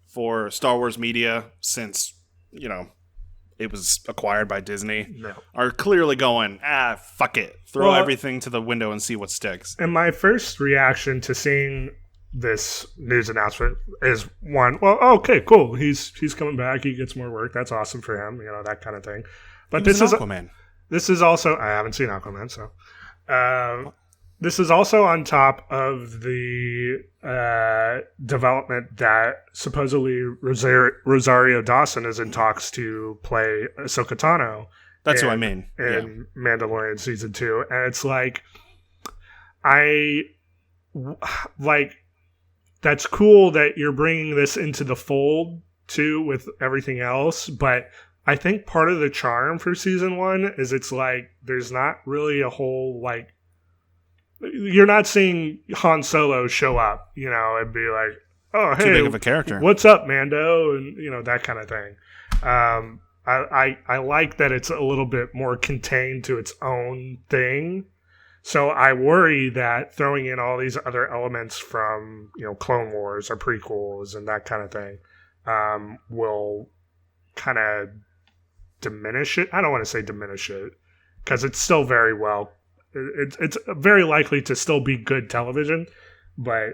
for Star Wars media since, it was acquired by Disney, are clearly going, fuck it. Throw everything to the window and see what sticks. And my first reaction to seeing this news announcement is one, well, okay, cool. He's coming back. He gets more work. That's awesome for him. That kind of thing. But this is Aquaman. This is also, I haven't seen Aquaman, so this is also on top of the development that supposedly Rosario Dawson is in talks to play Ahsoka Tano. That's what I mean. In Mandalorian Season 2. And it's like, that's cool that you're bringing this into the fold too with everything else, but I think part of the charm for Season 1 is it's like there's not really a whole, like, you're not seeing Han Solo show up, and be like, oh, hey, too big of a character. What's up, Mando? And, that kind of thing. I like that it's a little bit more contained to its own thing. So I worry that throwing in all these other elements from, Clone Wars or prequels and that kind of thing will kind of diminish it. I don't want to say diminish it because it's still very well. It's very likely to still be good television, but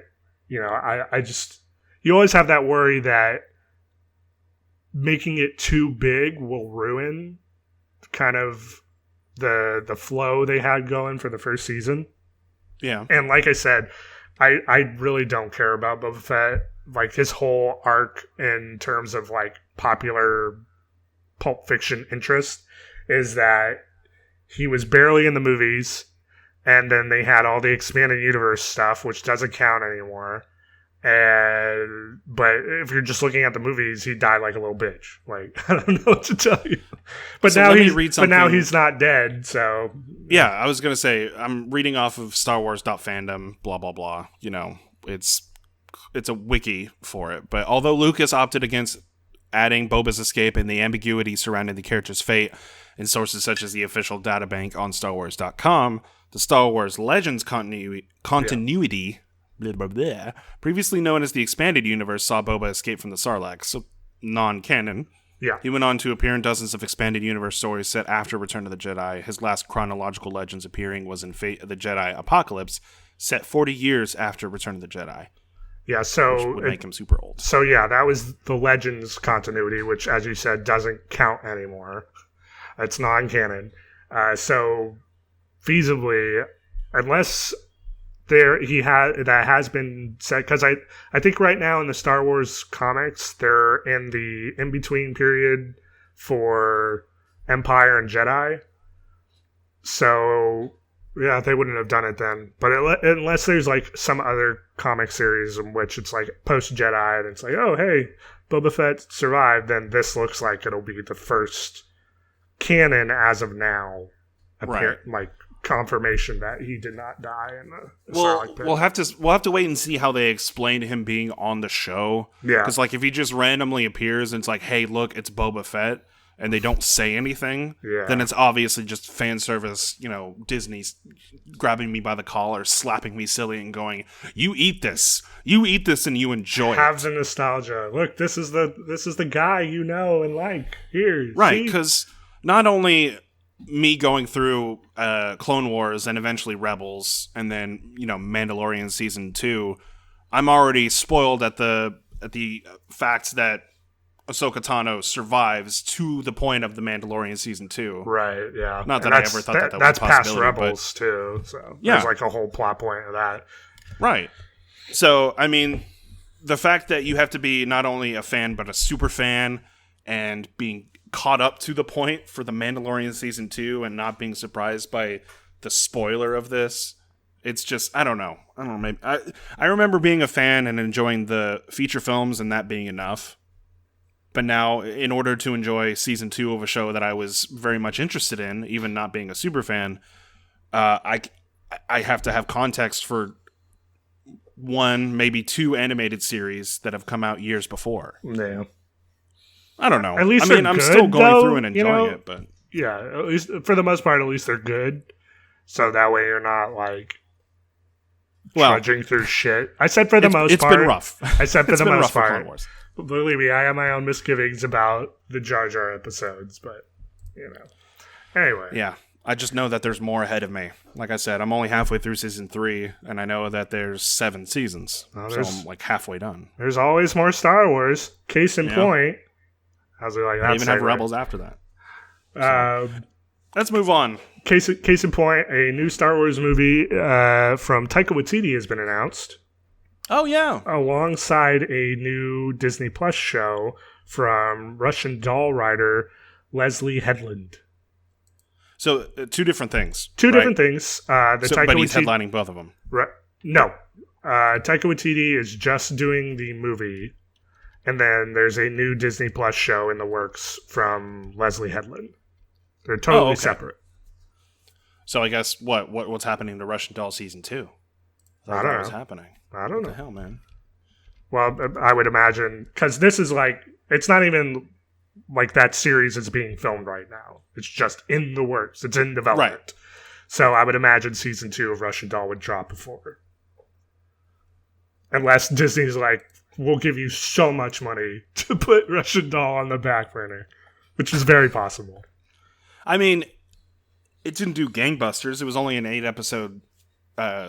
I just, you always have that worry that making it too big will ruin kind of the flow they had going for the first season. Yeah. And like I said, I really don't care about Boba Fett. Like, his whole arc in terms of, like, popular Pulp Fiction interest is that he was barely in the movies, and then they had all the expanded universe stuff, which doesn't count anymore. But if you're just looking at the movies, he died like a little bitch. Like, I don't know what to tell you. But now he's not dead. So yeah, I was gonna say I'm reading off of StarWars.fandom, blah blah blah. It's a wiki for it. But although Lucas opted against adding Boba's escape and the ambiguity surrounding the character's fate in sources such as the official databank on StarWars.com, the Star Wars Legends continuity previously known as the Expanded Universe, saw Boba escape from the Sarlacc, so non-canon. Yeah. He went on to appear in dozens of Expanded Universe stories set after Return of the Jedi. His last chronological Legends appearing was in Fate of the Jedi Apocalypse, set 40 years after Return of the Jedi. Yeah, so which would make him super old. So yeah, that was the Legends continuity, which, as you said, doesn't count anymore. It's non-canon. So feasibly, unless that has been said, because I think right now in the Star Wars comics, they're in the in-between period for Empire and Jedi. So yeah, they wouldn't have done it then. But unless there's like some other comic series in which it's like post-Jedi and it's like, oh, hey, Boba Fett survived, then this looks like it'll be the first canon as of now. Right. Like confirmation that he did not die in the Sarlacc pit. We'll have to wait and see how they explain him being on the show. Yeah. Because like if he just randomly appears and it's like, hey, look, it's Boba Fett, and they don't say anything, then it's obviously just fan service, Disney's grabbing me by the collar, slapping me silly and going, you eat this and you enjoy Have it. the nostalgia. Look, this is the guy you know and like. Here. Right, because not only me going through Clone Wars and eventually Rebels and then, Mandalorian Season 2, I'm already spoiled at the fact that Ahsoka Tano survives to the point of the Mandalorian Season 2. Right, yeah. Not that I ever thought that was a possibility. That's past Rebels, too. So there's like a whole plot point of that. Right. So, I mean, the fact that you have to be not only a fan, but a super fan, and being caught up to the point for the Mandalorian Season 2 and not being surprised by the spoiler of this, it's just, I don't know. Maybe I remember being a fan and enjoying the feature films and that being enough. But now, in order to enjoy Season 2 of a show that I was very much interested in, even not being a super fan, I have to have context for one, maybe two animated series that have come out years before. Yeah. I don't know. At least I'm still going through and enjoying it, but yeah, at least for the most part, at least they're good. So that way you're not like trudging through shit. I said for the most part, it's been rough. I said for the most part. Clone Wars. Believe me, I have my own misgivings about the Jar Jar episodes, but anyway. Yeah, I just know that there's more ahead of me. Like I said, I'm only halfway through Season 3, and I know that there's 7 seasons, so I'm like halfway done. There's always more Star Wars. Case in point. How's it like that? They even have Rebels after that. So, let's move on. Case in point, a new Star Wars movie from Taika Waititi has been announced. Oh, yeah. Alongside a new Disney Plus show from Russian doll writer Leslie Headland. So, two different things. Different things. But he's headlining both of them. No. Taika Waititi is just doing the movie. And then there's a new Disney Plus show in the works from Leslie Headland. They're totally separate. So I guess what's happening to Russian Doll Season 2? I don't know. What's happening? I don't know. What the hell, man? Well, I would imagine, because this is like, it's not even like that series is being filmed right now. It's just in the works. It's in development. Right. So I would imagine Season 2 of Russian Doll would drop before. Unless Disney's like, we'll give you so much money to put Russian Doll on the back burner, which is very possible. I mean, it didn't do gangbusters. It was only an 8-episode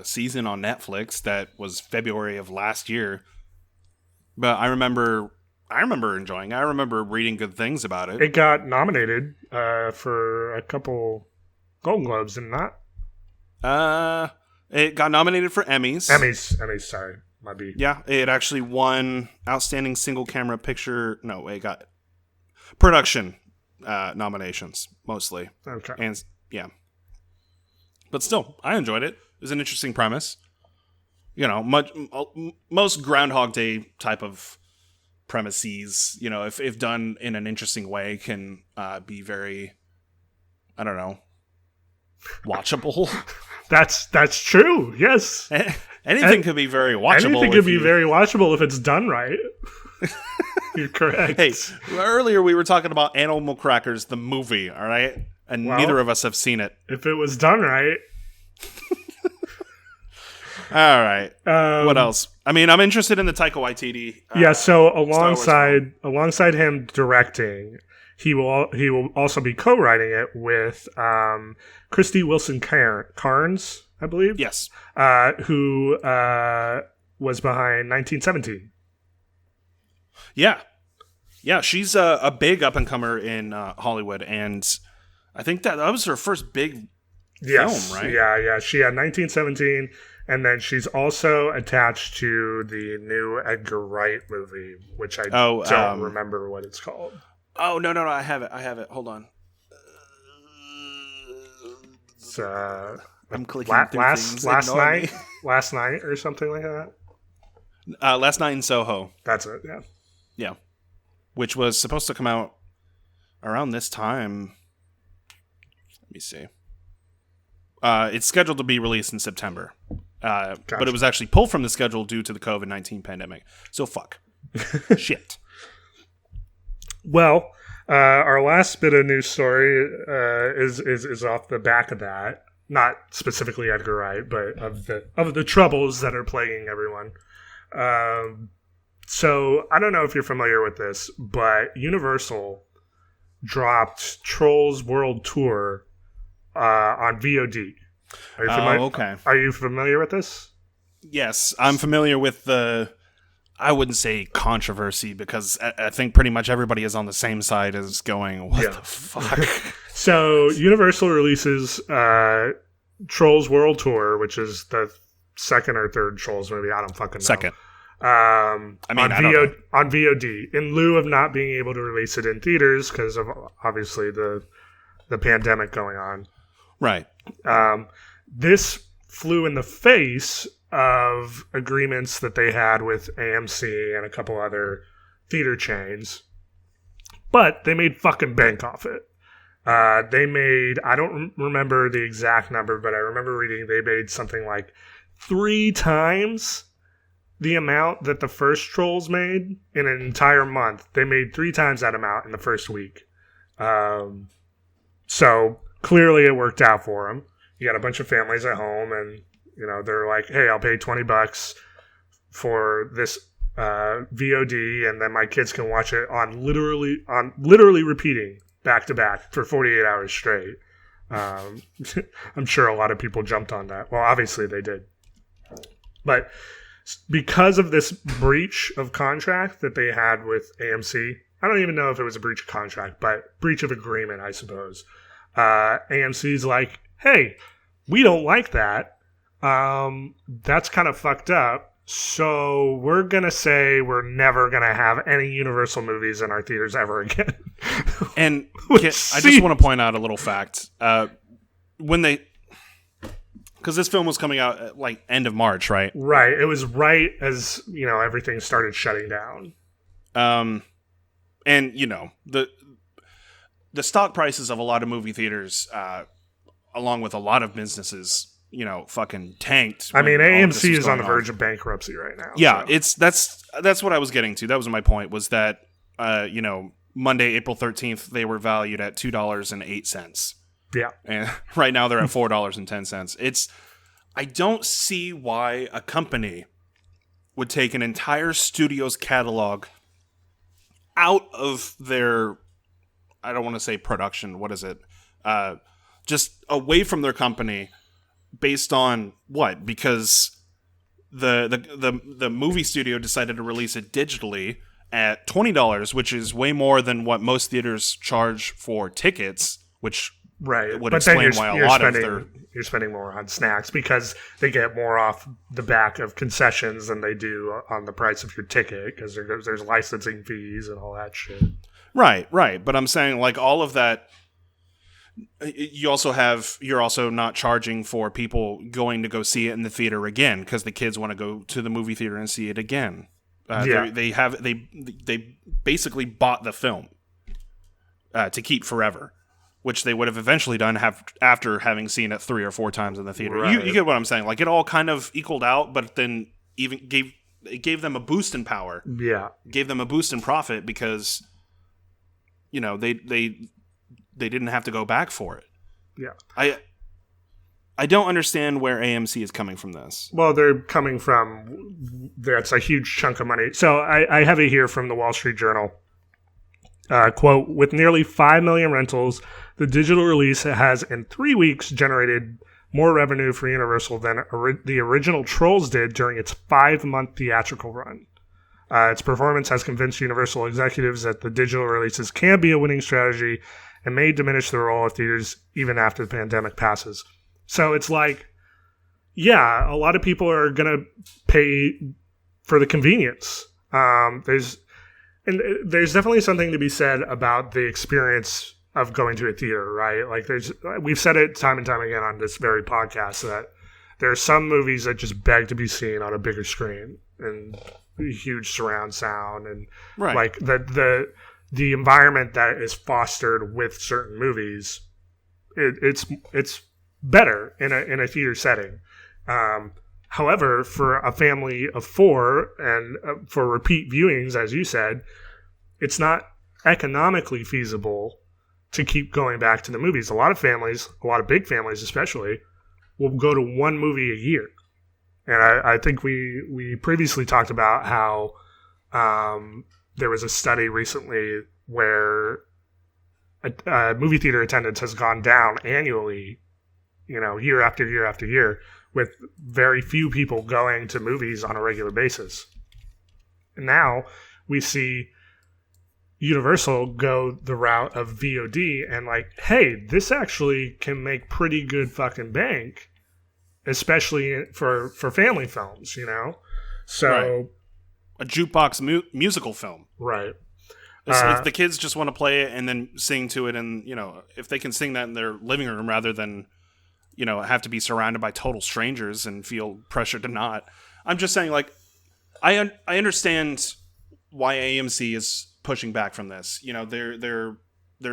season on Netflix that was February of last year. But I remember enjoying it. I remember reading good things about it. It got nominated for a couple Golden Globes, did it not? It got nominated for Emmys. Emmys, sorry. Might be. Yeah, it actually won Outstanding Single Camera Picture. No, it got production nominations, mostly. Okay. And, yeah. But still, I enjoyed it. It was an interesting premise. Most Groundhog Day type of premises, if done in an interesting way, can be very, I don't know, watchable. That's true, yes. Anything could be very watchable. Anything could be very watchable if it's done right. You're correct. Hey, earlier we were talking about Animal Crackers, the movie, all right? And neither of us have seen it. If it was done right. All right. What else? I mean, I'm interested in the Taika Waititi. So alongside him directing, he will also be co-writing it with Christy Wilson Cairns, I believe. Yes. Who was behind 1917. Yeah. Yeah, she's a big up-and-comer in Hollywood, and I think that was her first big film, right? Yeah. She had 1917, and then she's also attached to the new Edgar Wright movie, which I don't remember what it's called. Oh, no, I have it. Hold on. It's, I'm clicking through things. Last night or something like that? Last Night in Soho. That's it, yeah. Yeah. Which was supposed to come out around this time. Let me see. It's scheduled to be released in September. Gotcha. But it was actually pulled from the schedule due to the COVID-19 pandemic. So fuck. Shit. Well, our last bit of news story is off the back of that. Not specifically Edgar Wright, but of the troubles that are plaguing everyone. So I don't know if you're familiar with this, but Universal dropped Trolls World Tour on VOD. Are you familiar? Okay. Are you familiar with this? Yes, I'm familiar with I wouldn't say controversy, because I think pretty much everybody is on the same side as going, what the fuck? So Universal releases Trolls World Tour, which is the second or third Trolls movie. I don't fucking know. Second. On VOD, in lieu of not being able to release it in theaters because of obviously the pandemic going on. Right. This flew in the face of agreements that they had with AMC and a couple other theater chains, but they made fucking bank off it. They made, I don't remember the exact number, but I remember reading they made something like 3 times the amount that the first Trolls made in an entire month. They made 3 times that amount in the first week. So clearly it worked out for them. You got a bunch of families at home, and they're like, "Hey, I'll pay $20 for this VOD, and then my kids can watch it on literally repeating back to back for 48 hours straight." I'm sure a lot of people jumped on that. Well, obviously they did, but because of this breach of contract that they had with AMC, I don't even know if it was a breach of contract, but breach of agreement, I suppose. AMC's like, hey, we don't like that. That's kind of fucked up. So we're going to say we're never going to have any Universal movies in our theaters ever again. And I just want to point out a little fact. Because this film was coming out at end of March, right? Right. It was right as, everything started shutting down. And, the stock prices of a lot of movie theaters, along with a lot of businesses, fucking tanked. I mean, AMC is on the verge of bankruptcy right now. Yeah, so. That's what I was getting to. That was my point, was that, Monday, April 13th, they were valued at $2.08. Yeah. And right now they're at $4.10. I don't see why a company would take an entire studio's catalog out of their, I don't want to say production, what is it? Just away from their company based on what? Because the movie studio decided to release it digitally at $20, which is way more than what most theaters charge for tickets, which right. would explain why a lot of their... You're spending more on snacks because they get more off the back of concessions than they do on the price of your ticket, because there's licensing fees and all that shit. Right. But I'm saying, all of that, you're also not charging for people going to go see it in the theater again, because the kids want to go to the movie theater and see it again. They basically bought the film to keep forever, which they would have eventually done after having seen it 3 or 4 times in the theater. Right. You get what I'm saying? It all kind of equaled out, but then even gave them a boost in power. Yeah, gave them a boost in profit because they didn't have to go back for it. Yeah, I don't understand where AMC is coming from this. Well, they're coming from, that's a huge chunk of money. So I have it here from the Wall Street Journal. Quote, with nearly 5 million rentals, the digital release has in 3 weeks generated more revenue for Universal than the original Trolls did during its 5-month theatrical run. Its performance has convinced Universal executives that the digital releases can be a winning strategy and may diminish the role of theaters even after the pandemic passes. So it's like, yeah, a lot of people are going to pay for the convenience. There's definitely something to be said about the experience of going to a theater, right? Like we've said it time and time again on this very podcast that there are some movies that just beg to be seen on a bigger screen and huge surround sound and like the environment that is fostered with certain movies. It's better in a theater setting. However, for a family of 4 and for repeat viewings, as you said, it's not economically feasible to keep going back to the movies. A lot of families, a lot of big families especially, will go to one movie a year. And I think we previously talked about how there was a study recently where a movie theater attendance has gone down annually, year after year after year, with very few people going to movies on a regular basis. And now we see Universal go the route of VOD and like, hey, this actually can make pretty good fucking bank, especially for family films, So right. A jukebox musical film. Right. If the kids just want to play it and then sing to it, and if they can sing that in their living room rather than have to be surrounded by total strangers and feel pressure to not. I'm just saying, like, I understand why AMC is pushing back from this. They're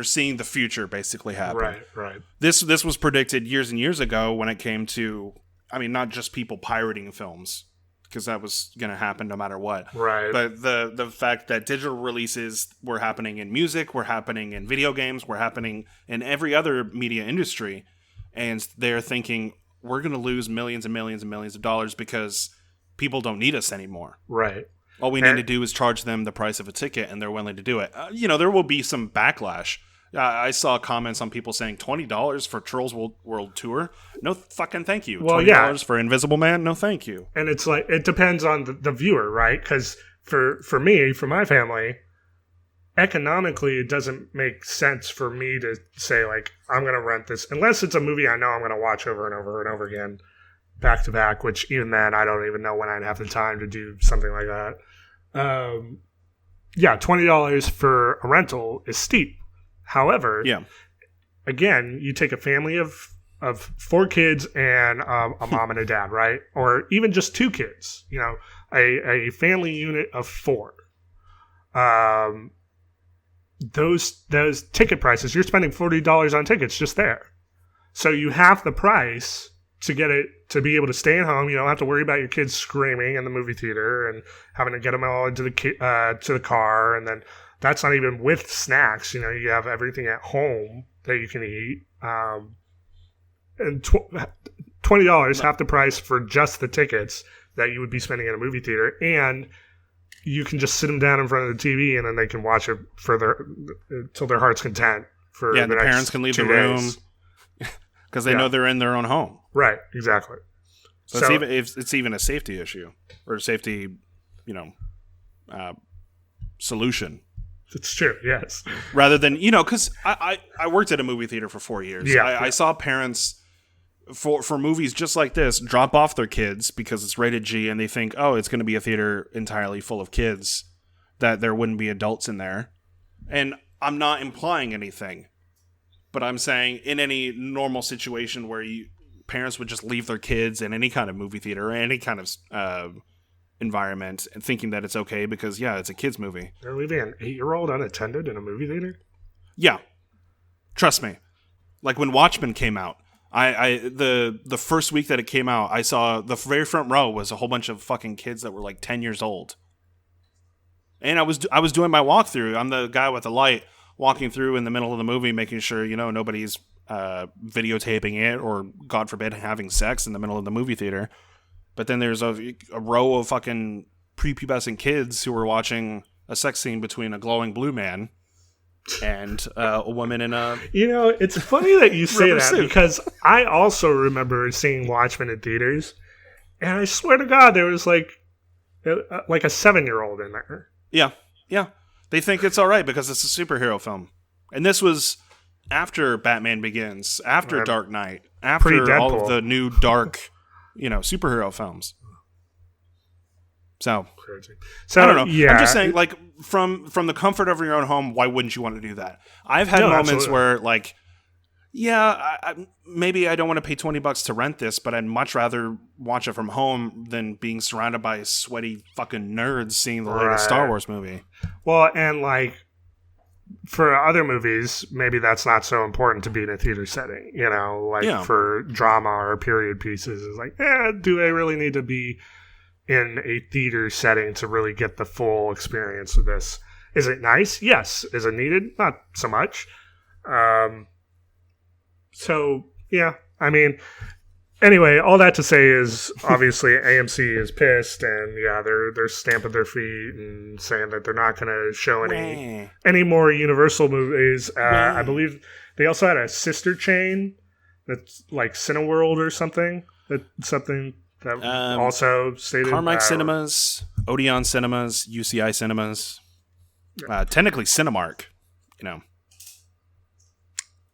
seeing the future basically happen. Right. This was predicted years and years ago when it came to, not just people pirating films, because that was going to happen no matter what. Right. But the fact that digital releases were happening in music, were happening in video games, were happening in every other media industry, and they're thinking we're going to lose millions and millions and millions of dollars because people don't need us anymore. Right. All we need to do is charge them the price of a ticket, and they're willing to do it. There will be some backlash. I saw comments on people saying $20 for Trolls World Tour. No fucking thank you. Well, $20 for Invisible Man? No thank you. And it's like, it depends on the viewer, right? Because for me, for my family, economically, it doesn't make sense for me to say, like, I'm going to rent this, unless it's a movie I know I'm going to watch over and over and over again, back to back, which even then, I don't even know when I'd have the time to do something like that. $20 for a rental is steep. However, again, you take a family of 4 kids and a mom and a dad, right? Or even just 2 kids, a family unit of 4. Those ticket prices, you're spending $40 on tickets just there. So you half the price to get it, to be able to stay at home. You don't have to worry about your kids screaming in the movie theater and having to get them all into to the car. And then that's not even with snacks. You have everything at home that you can eat. And $20, half the price for just the tickets that you would be spending at a movie theater. And you can just sit them down in front of the TV and then they can watch it till their heart's content. The next parents can leave 2 the room days. because they know they're in their own home. Right, exactly. So it's even a safety issue or a safety, solution. It's true, yes. Rather than, because I worked at a movie theater for 4 years. Yeah, I saw parents for movies just like this drop off their kids because it's rated G and they think, oh, it's going to be a theater entirely full of kids, that there wouldn't be adults in there. And I'm not implying anything, but I'm saying in any normal situation where parents would just leave their kids in any kind of movie theater or any kind of environment and thinking that it's okay because, it's a kid's movie. They're leaving an 8-year-old unattended in a movie theater? Yeah. Trust me. Like when Watchmen came out, the first week that it came out, I saw the very front row was a whole bunch of fucking kids that were like 10 years old. And I was doing my walkthrough. I'm the guy with the light walking through in the middle of the movie, making sure, nobody's videotaping it or, God forbid, having sex in the middle of the movie theater. But then there's a row of fucking prepubescent kids who were watching a sex scene between a glowing blue man and a woman in a... it's funny that you say that suit. because I also remember seeing Watchmen in theaters, and I swear to God, there was like a 7-year-old in there. Yeah. They think it's all right because it's a superhero film. And this was after Batman Begins, after Dark Knight, after all of the new dark, superhero films. So I don't know. Yeah. I'm just saying, like, from the comfort of your own home, why wouldn't you want to do that? I've had moments where, like, maybe I don't want to pay $20 to rent this, but I'd much rather watch it from home than being surrounded by sweaty fucking nerds seeing the latest Star Wars movie. Well, and like for other movies, maybe that's not so important to be in a theater setting. For drama or period pieces, it's like, do I really need to be in a theater setting to really get the full experience of this? Is it nice? Yes. Is it needed? Not so much. So, yeah, I mean, anyway, all that to say is obviously AMC is pissed, and they're stamping their feet and saying that they're not going to show any more Universal movies. I believe they also had a sister chain that's like Cineworld or something. That also stated Carmike Cinemas, Odeon Cinemas, UCI Cinemas, technically Cinemark,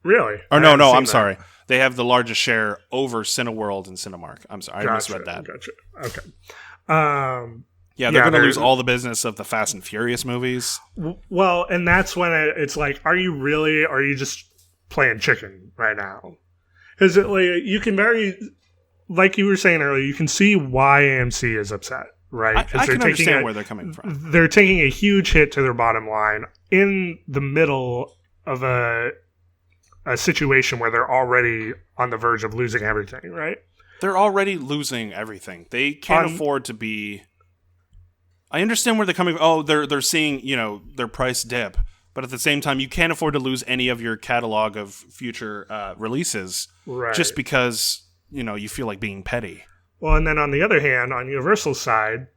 Really? Or no, I'm sorry. They have the largest share over Cineworld and Cinemark. I'm sorry, I misread that. Gotcha. Okay. They're going to lose all the business of the Fast and Furious movies. Well, and that's when it's like, are you just playing chicken right now? Because you can like you were saying earlier, you can see why AMC is upset, right? I can understand where they're coming from. They're taking a huge hit to their bottom line in the middle of a situation where they're already on the verge of losing everything, right? They're already losing everything. They can't afford to be... I understand where they're coming from. Oh, they're seeing, their price dip. But at the same time, you can't afford to lose any of your catalog of future releases just because, you feel like being petty. Well, and then on the other hand, on Universal's side,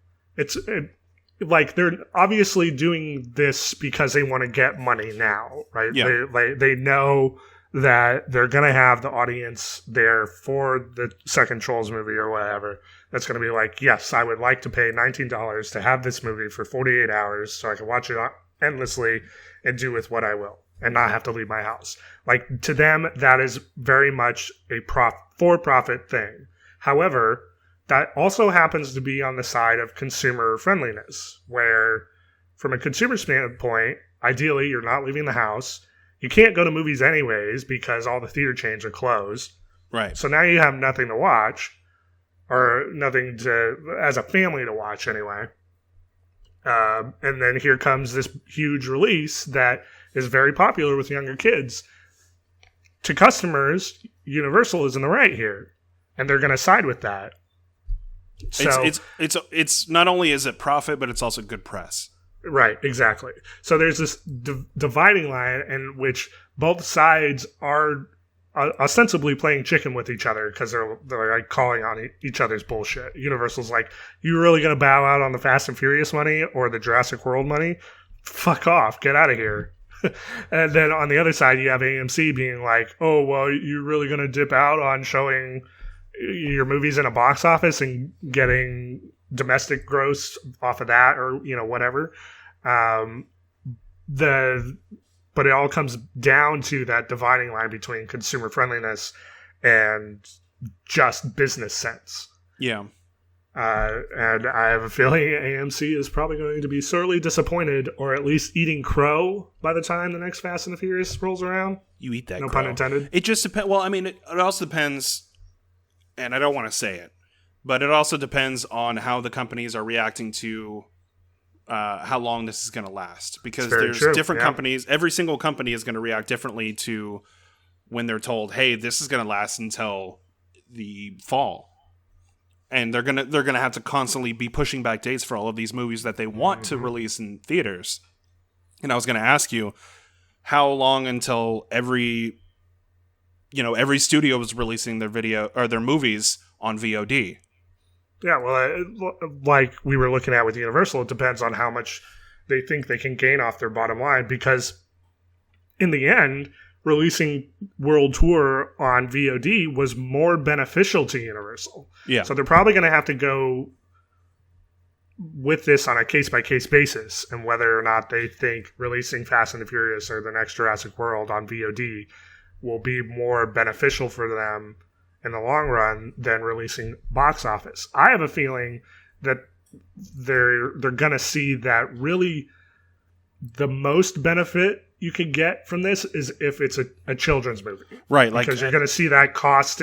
like they're obviously doing this because they want to get money now, right? Yeah. They know that they're going to have the audience there for the second Trolls movie or whatever. That's going to be like, yes, I would like to pay $19 to have this movie for 48 hours so I can watch it endlessly and do with what I will and not have to leave my house. Like, to them, that is very much a for-profit thing. However, that also happens to be on the side of consumer friendliness, where from a consumer standpoint, ideally, you're not leaving the house. You can't go to movies anyways because all the theater chains are closed. Right. So now you have nothing to watch, or nothing as a family to watch anyway. And then here comes this huge release that is very popular with younger kids. To customers, Universal is in the right here, and they're going to side with that. So it's not only is it profit, but it's also good press. Right, exactly. So there's this dividing line in which both sides are ostensibly playing chicken with each other because they're like calling on each other's bullshit. Universal's like, you really going to bow out on the Fast and Furious money or the Jurassic World money? Fuck off. Get out of here. And then on the other side, you have AMC being like, oh, well, you're really going to dip out on showing your movies in a box office and getting domestic gross off of that or, whatever. But it all comes down to that dividing line between consumer friendliness and just business sense. Yeah. And I have a feeling AMC is probably going to be sorely disappointed, or at least eating crow by the time the next Fast and the Furious rolls around. You eat that no crow. Pun intended. It just depends. Well, I mean, it also depends, and I don't want to say it, but it also depends on how the companies are reacting to how long this is going to last. Because there's different companies. Every single company is going to react differently to when they're told, hey, this is going to last until the fall. And they're gonna have to constantly be pushing back dates for all of these movies that they want to release in theaters. And I was gonna ask you, how long until every every studio was releasing their video or their movies on VOD. Yeah, well, like we were looking at with Universal, it depends on how much they think they can gain off their bottom line, because in the end, releasing World Tour on VOD was more beneficial to Universal. Yeah. So they're probably going to have to go with this on a case-by-case basis, and whether or not they think releasing Fast and the Furious or the next Jurassic World on VOD will be more beneficial for them in the long run than releasing box office. I have a feeling that they're going to see that really the most benefit you could get from this is if it's a children's movie. Right. Because you're going to see that cost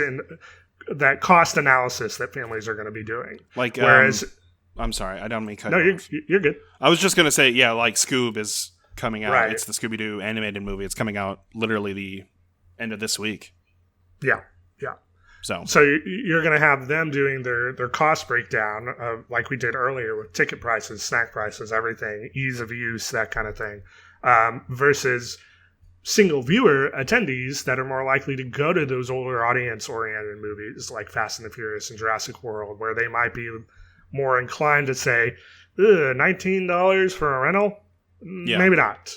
analysis that families are going to be doing. Whereas... I'm sorry, I don't mean cut. No, you're good. I was just going to say, yeah, like Scoob is coming out. Right. It's the Scooby-Doo animated movie. It's coming out literally the end of this week. Yeah. So you're going to have them doing their cost breakdown of, like we did earlier with ticket prices, snack prices, everything, ease of use, that kind of thing, versus single viewer attendees that are more likely to go to those older audience-oriented movies like Fast and the Furious and Jurassic World, where they might be more inclined to say, $19 for a rental? Yeah. Maybe not.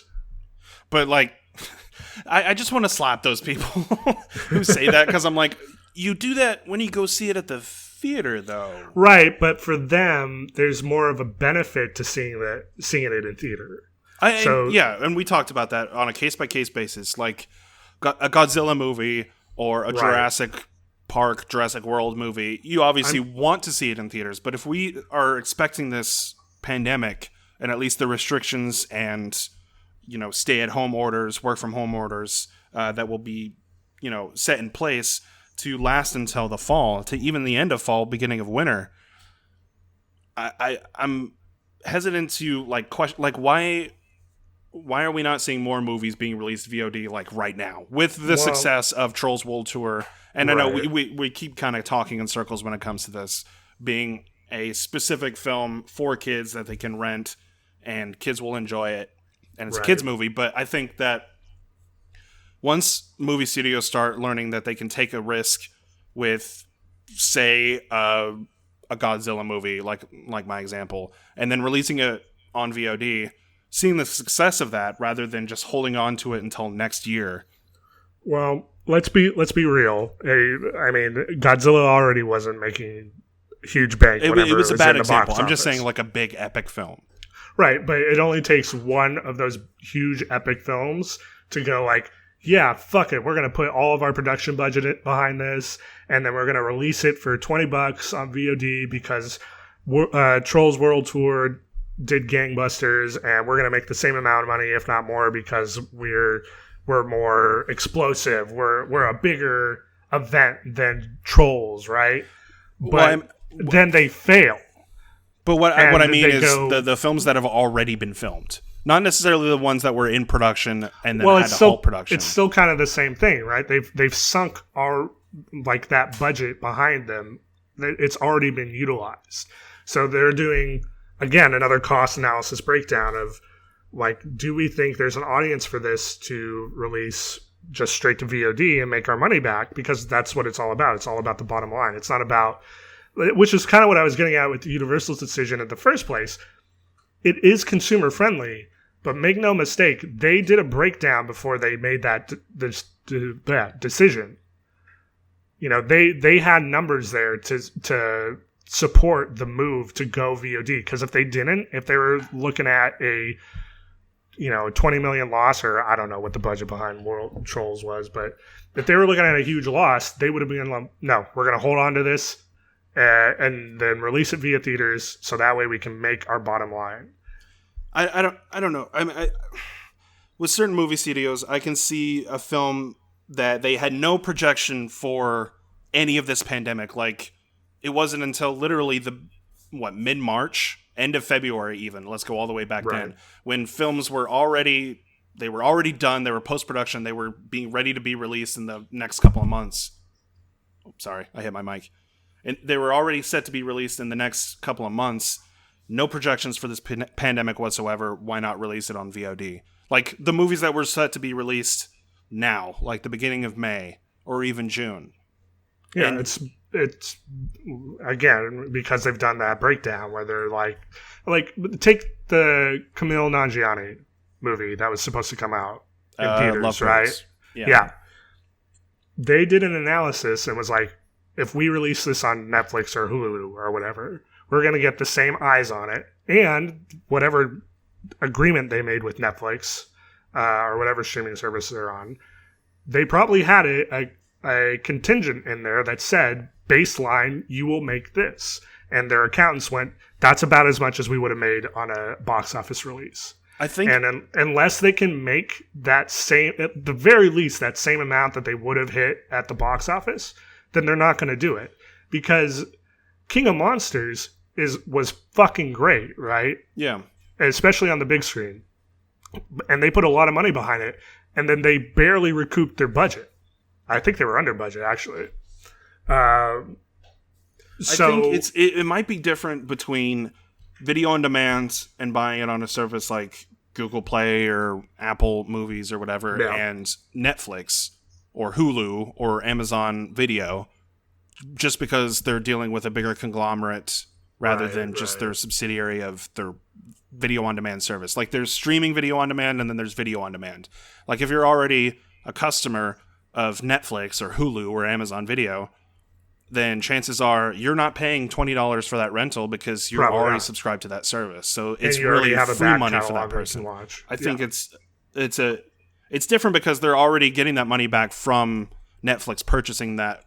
But, like, I just want to slap those people who say that, because I'm like, you do that when you go see it at the theater, though. Right, but for them, there's more of a benefit to seeing it in theater. And we talked about that on a case-by-case basis. Like, a Godzilla movie or a Jurassic Park, Jurassic World movie, you obviously want to see it in theaters. But if we are expecting this pandemic, and at least the restrictions and, stay-at-home orders, work-from-home orders that will be, set in place to last until the fall, to even the end of fall, beginning of winter, I'm hesitant to question, why are we not seeing more movies being released VOD right now with the success of Trolls World Tour? And I know we keep kind of talking in circles when it comes to this being a specific film for kids that they can rent and kids will enjoy it, and it's a kids movie. But I think that once movie studios start learning that they can take a risk with, say, a Godzilla movie, like my example, and then releasing it on VOD, seeing the success of that rather than just holding on to it until next year. Well, let's be real. I mean, Godzilla already wasn't making huge bank. It was a bad example. I'm just saying, like a big epic film. Right, but it only takes one of those huge epic films to go yeah, fuck it. We're going to put all of our production budget behind this, and then we're going to release it for $20 on VOD because Trolls World Tour did gangbusters, and we're going to make the same amount of money, if not more, because we're more explosive. We're a bigger event than Trolls, right? But then they fail. But what I mean is the films that have already been filmed. Not necessarily the ones that were in production and then had to halt production. It's still kind of the same thing, right? They've sunk that budget behind them. It's already been utilized. So they're doing, again, another cost analysis breakdown of, do we think there's an audience for this to release just straight to VOD and make our money back? Because that's what it's all about. It's all about the bottom line. It's not about, which is kind of what I was getting at with Universal's decision in the first place. It is consumer friendly, but make no mistake, they did a breakdown before they made that decision. They had numbers there to support the move to go VOD. Because if they were looking at a $20 million loss, or I don't know what the budget behind World Trolls was, but if they were looking at a huge loss, they would have been like, no, we're going to hold on to this and then release it via theaters, so that way we can make our bottom line. I don't know. I mean, with certain movie studios, I can see a film that they had no projection for any of this pandemic. It wasn't until literally mid-March, end of February even. Let's go all the way back then, when films were already done. They were post-production. They were being ready to be released in the next couple of months. Oh, sorry, I hit my mic. And they were already set to be released in the next couple of months. No projections for this pandemic whatsoever. Why not release it on VOD? The movies that were set to be released now, the beginning of May, or even June. Yeah, And it's again because they've done that breakdown where they're like take the Camille Nanjiani movie that was supposed to come out in theaters, right? Yeah. They did an analysis and was like, if we release this on Netflix or Hulu or whatever, we're going to get the same eyes on it, and whatever agreement they made with Netflix or whatever streaming service they're on, they probably had a contingent in there that said, baseline, you will make this. And their accountants went, that's about as much as we would have made on a box office release. I think, and unless they can make that same, at the very least, that same amount that they would have hit at the box office, then they're not going to do it. Because King of Monsters was fucking great, right? Yeah. Especially on the big screen. And they put a lot of money behind it. And then they barely recouped their budget. I think they were under budget, actually. I think it might be different between video on demand and buying it on a service like Google Play or Apple Movies or whatever, and Netflix or Hulu or Amazon Video, just because they're dealing with a bigger conglomerate rather than just their subsidiary of their video on demand service. Like there's streaming video on demand and then there's video on demand. Like if you're already a customer of Netflix or Hulu or Amazon Video, then chances are you're not paying $20 for that rental because you're already subscribed to that service. So it's really free money for that person. I think it's different because they're already getting that money back from Netflix purchasing that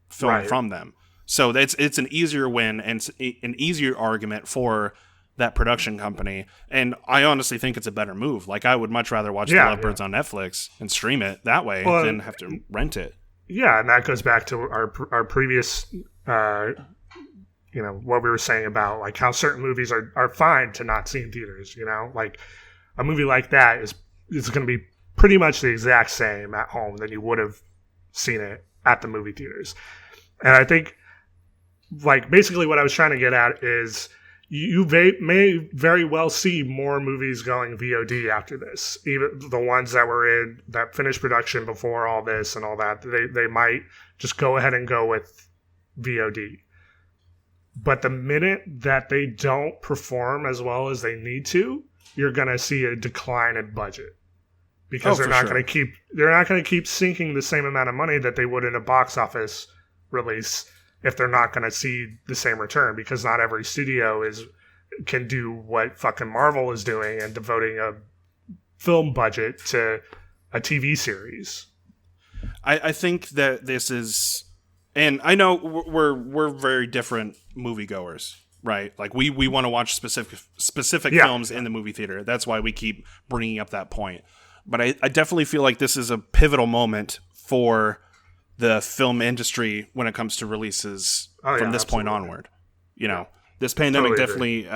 film from them. So it's an easier win and an easier argument for that production company. And I honestly think it's a better move. Like I would much rather watch The Lovebirds on Netflix and stream it that way than have to rent it. Yeah, and that goes back to our previous, what we were saying about like how certain movies are fine to not see in theaters. Like a movie like that is going to be pretty much the exact same at home than you would have seen it at the movie theaters. And I think, like basically what I was trying to get at is you may very well see more movies going VOD after this. Even the ones that were in that finished production before all this and all that, they might just go ahead and go with VOD. But the minute that they don't perform as well as they need to, you're going to see a decline in budget. Because they're not going to keep sinking the same amount of money that they would in a box office release if they're not going to see the same return, because not every studio can do what fucking Marvel is doing and devoting a film budget to a TV series. I think that this is, and I know we're very different moviegoers, right? Like we want to watch specific films in the movie theater. That's why we keep bringing up that point. But I definitely feel like this is a pivotal moment for the film industry when it comes to releases from this point onward. This pandemic definitely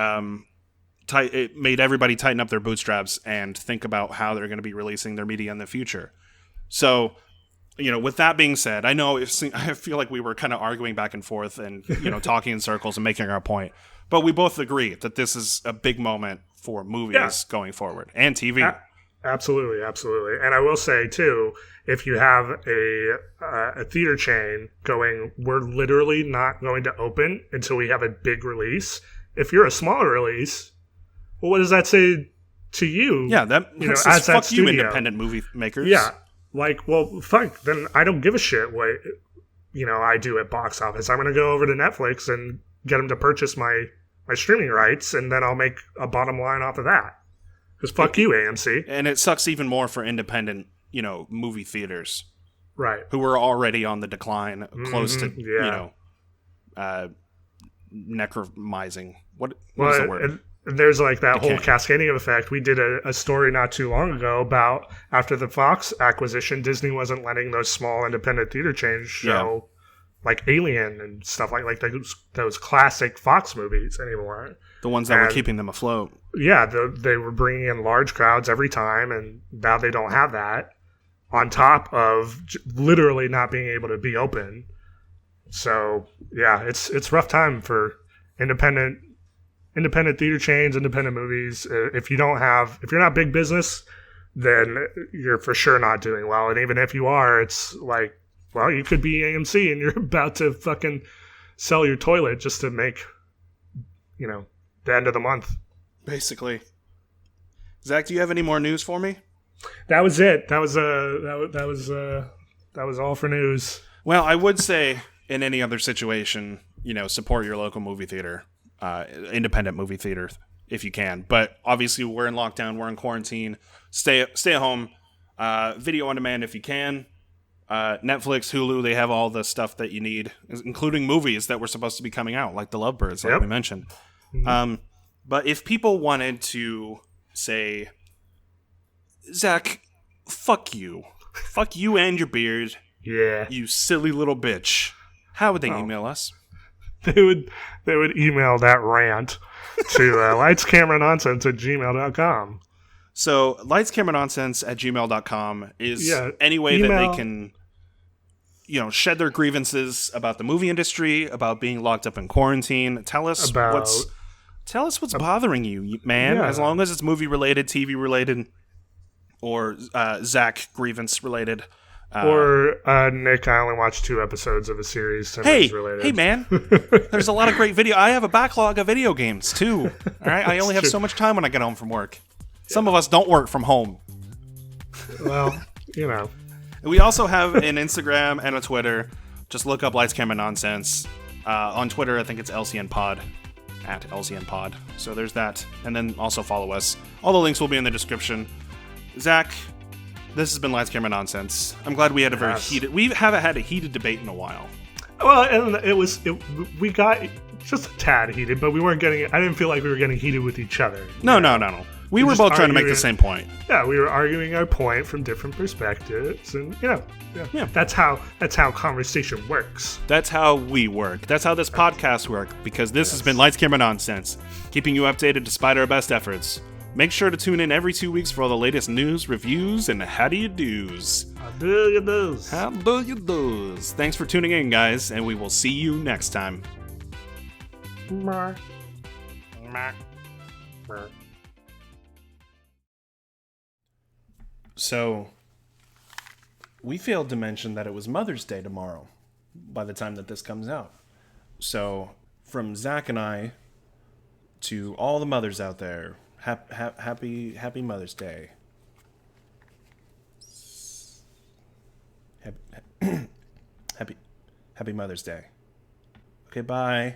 it made everybody tighten up their bootstraps and think about how they're going to be releasing their media in the future. So, with that being said, I feel like we were kind of arguing back and forth and, talking in circles and making our point. But we both agree that this is a big moment for movies going forward and TV. Absolutely. And I will say, too, if you have a theater chain going, we're literally not going to open until we have a big release. If you're a smaller release, well, what does that say to you? Yeah, as fuck you, independent movie makers. Yeah, like, well, fuck, then I don't give a shit what, I do at box office. I'm going to go over to Netflix and get them to purchase my streaming rights, and then I'll make a bottom line off of that. Because fuck you, AMC. And it sucks even more for independent, movie theaters. Right. Who were already on the decline, close to, necromizing. What is the word? And there's like that whole cascading effect. We did a story not too long ago about after the Fox acquisition, Disney wasn't letting those small independent theater chains show like Alien and stuff like those classic Fox movies anymore. The ones that were keeping them afloat. Yeah, they were bringing in large crowds every time, and now they don't have that, on top of literally not being able to be open. So, yeah, it's rough time for independent theater chains, independent movies. If you're not big business, then you're for sure not doing well. And even if you are, it's like Well, you could be AMC and you're about to fucking sell your toilet just to make, the end of the month. Basically. Zach, do you have any more news for me? That was it. That was all for news. Well, I would say in any other situation, support your local movie theater, independent movie theater if you can. But obviously, we're in lockdown. We're in quarantine. Stay at home. Video on demand if you can. Netflix, Hulu, they have all the stuff that you need, including movies that were supposed to be coming out, like The Lovebirds, like we mentioned. Mm-hmm. But if people wanted to say, Zach, fuck you. Fuck you and your beard. Yeah. You silly little bitch. How would they email us? They would email that rant to lightscameranonsense@gmail.com. So lightscameranonsense@gmail.com is any way that they can shed their grievances about the movie industry, about being locked up in quarantine. Tell us what's bothering you, man. Yeah. As long as it's movie related, TV related, or Zach grievance related. Or Nick, I only watched 2 episodes of a series. Related. Hey, man. There's a lot of great video. I have a backlog of video games, too. All right, I only have so much time when I get home from work. Some of us don't work from home. Well, We also have an Instagram and a Twitter. Just look up Lights Camera Nonsense. On Twitter, I think it's LCN Pod. At LCN Pod. So there's that. And then also follow us. All the links will be in the description. Zach, this has been Lights Camera Nonsense. I'm glad we had we haven't had a heated debate in a while. Well, and we got just a tad heated, but we weren't getting. I didn't feel like we were getting heated with each other. No. We were both trying to make the same point. Yeah, we were arguing our point from different perspectives, and that's how conversation works. That's how we work. That's how this podcast works. Because this has been Lights Camera Nonsense, keeping you updated despite our best efforts. Make sure to tune in every 2 weeks for all the latest news, reviews, and how do you do's. How do you do's. How do you do's. Thanks for tuning in, guys, and we will see you next time. So, we failed to mention that it was Mother's Day tomorrow, by the time that this comes out. So, from Zach and I, to all the mothers out there, happy Mother's Day. Happy Mother's Day. Okay, bye.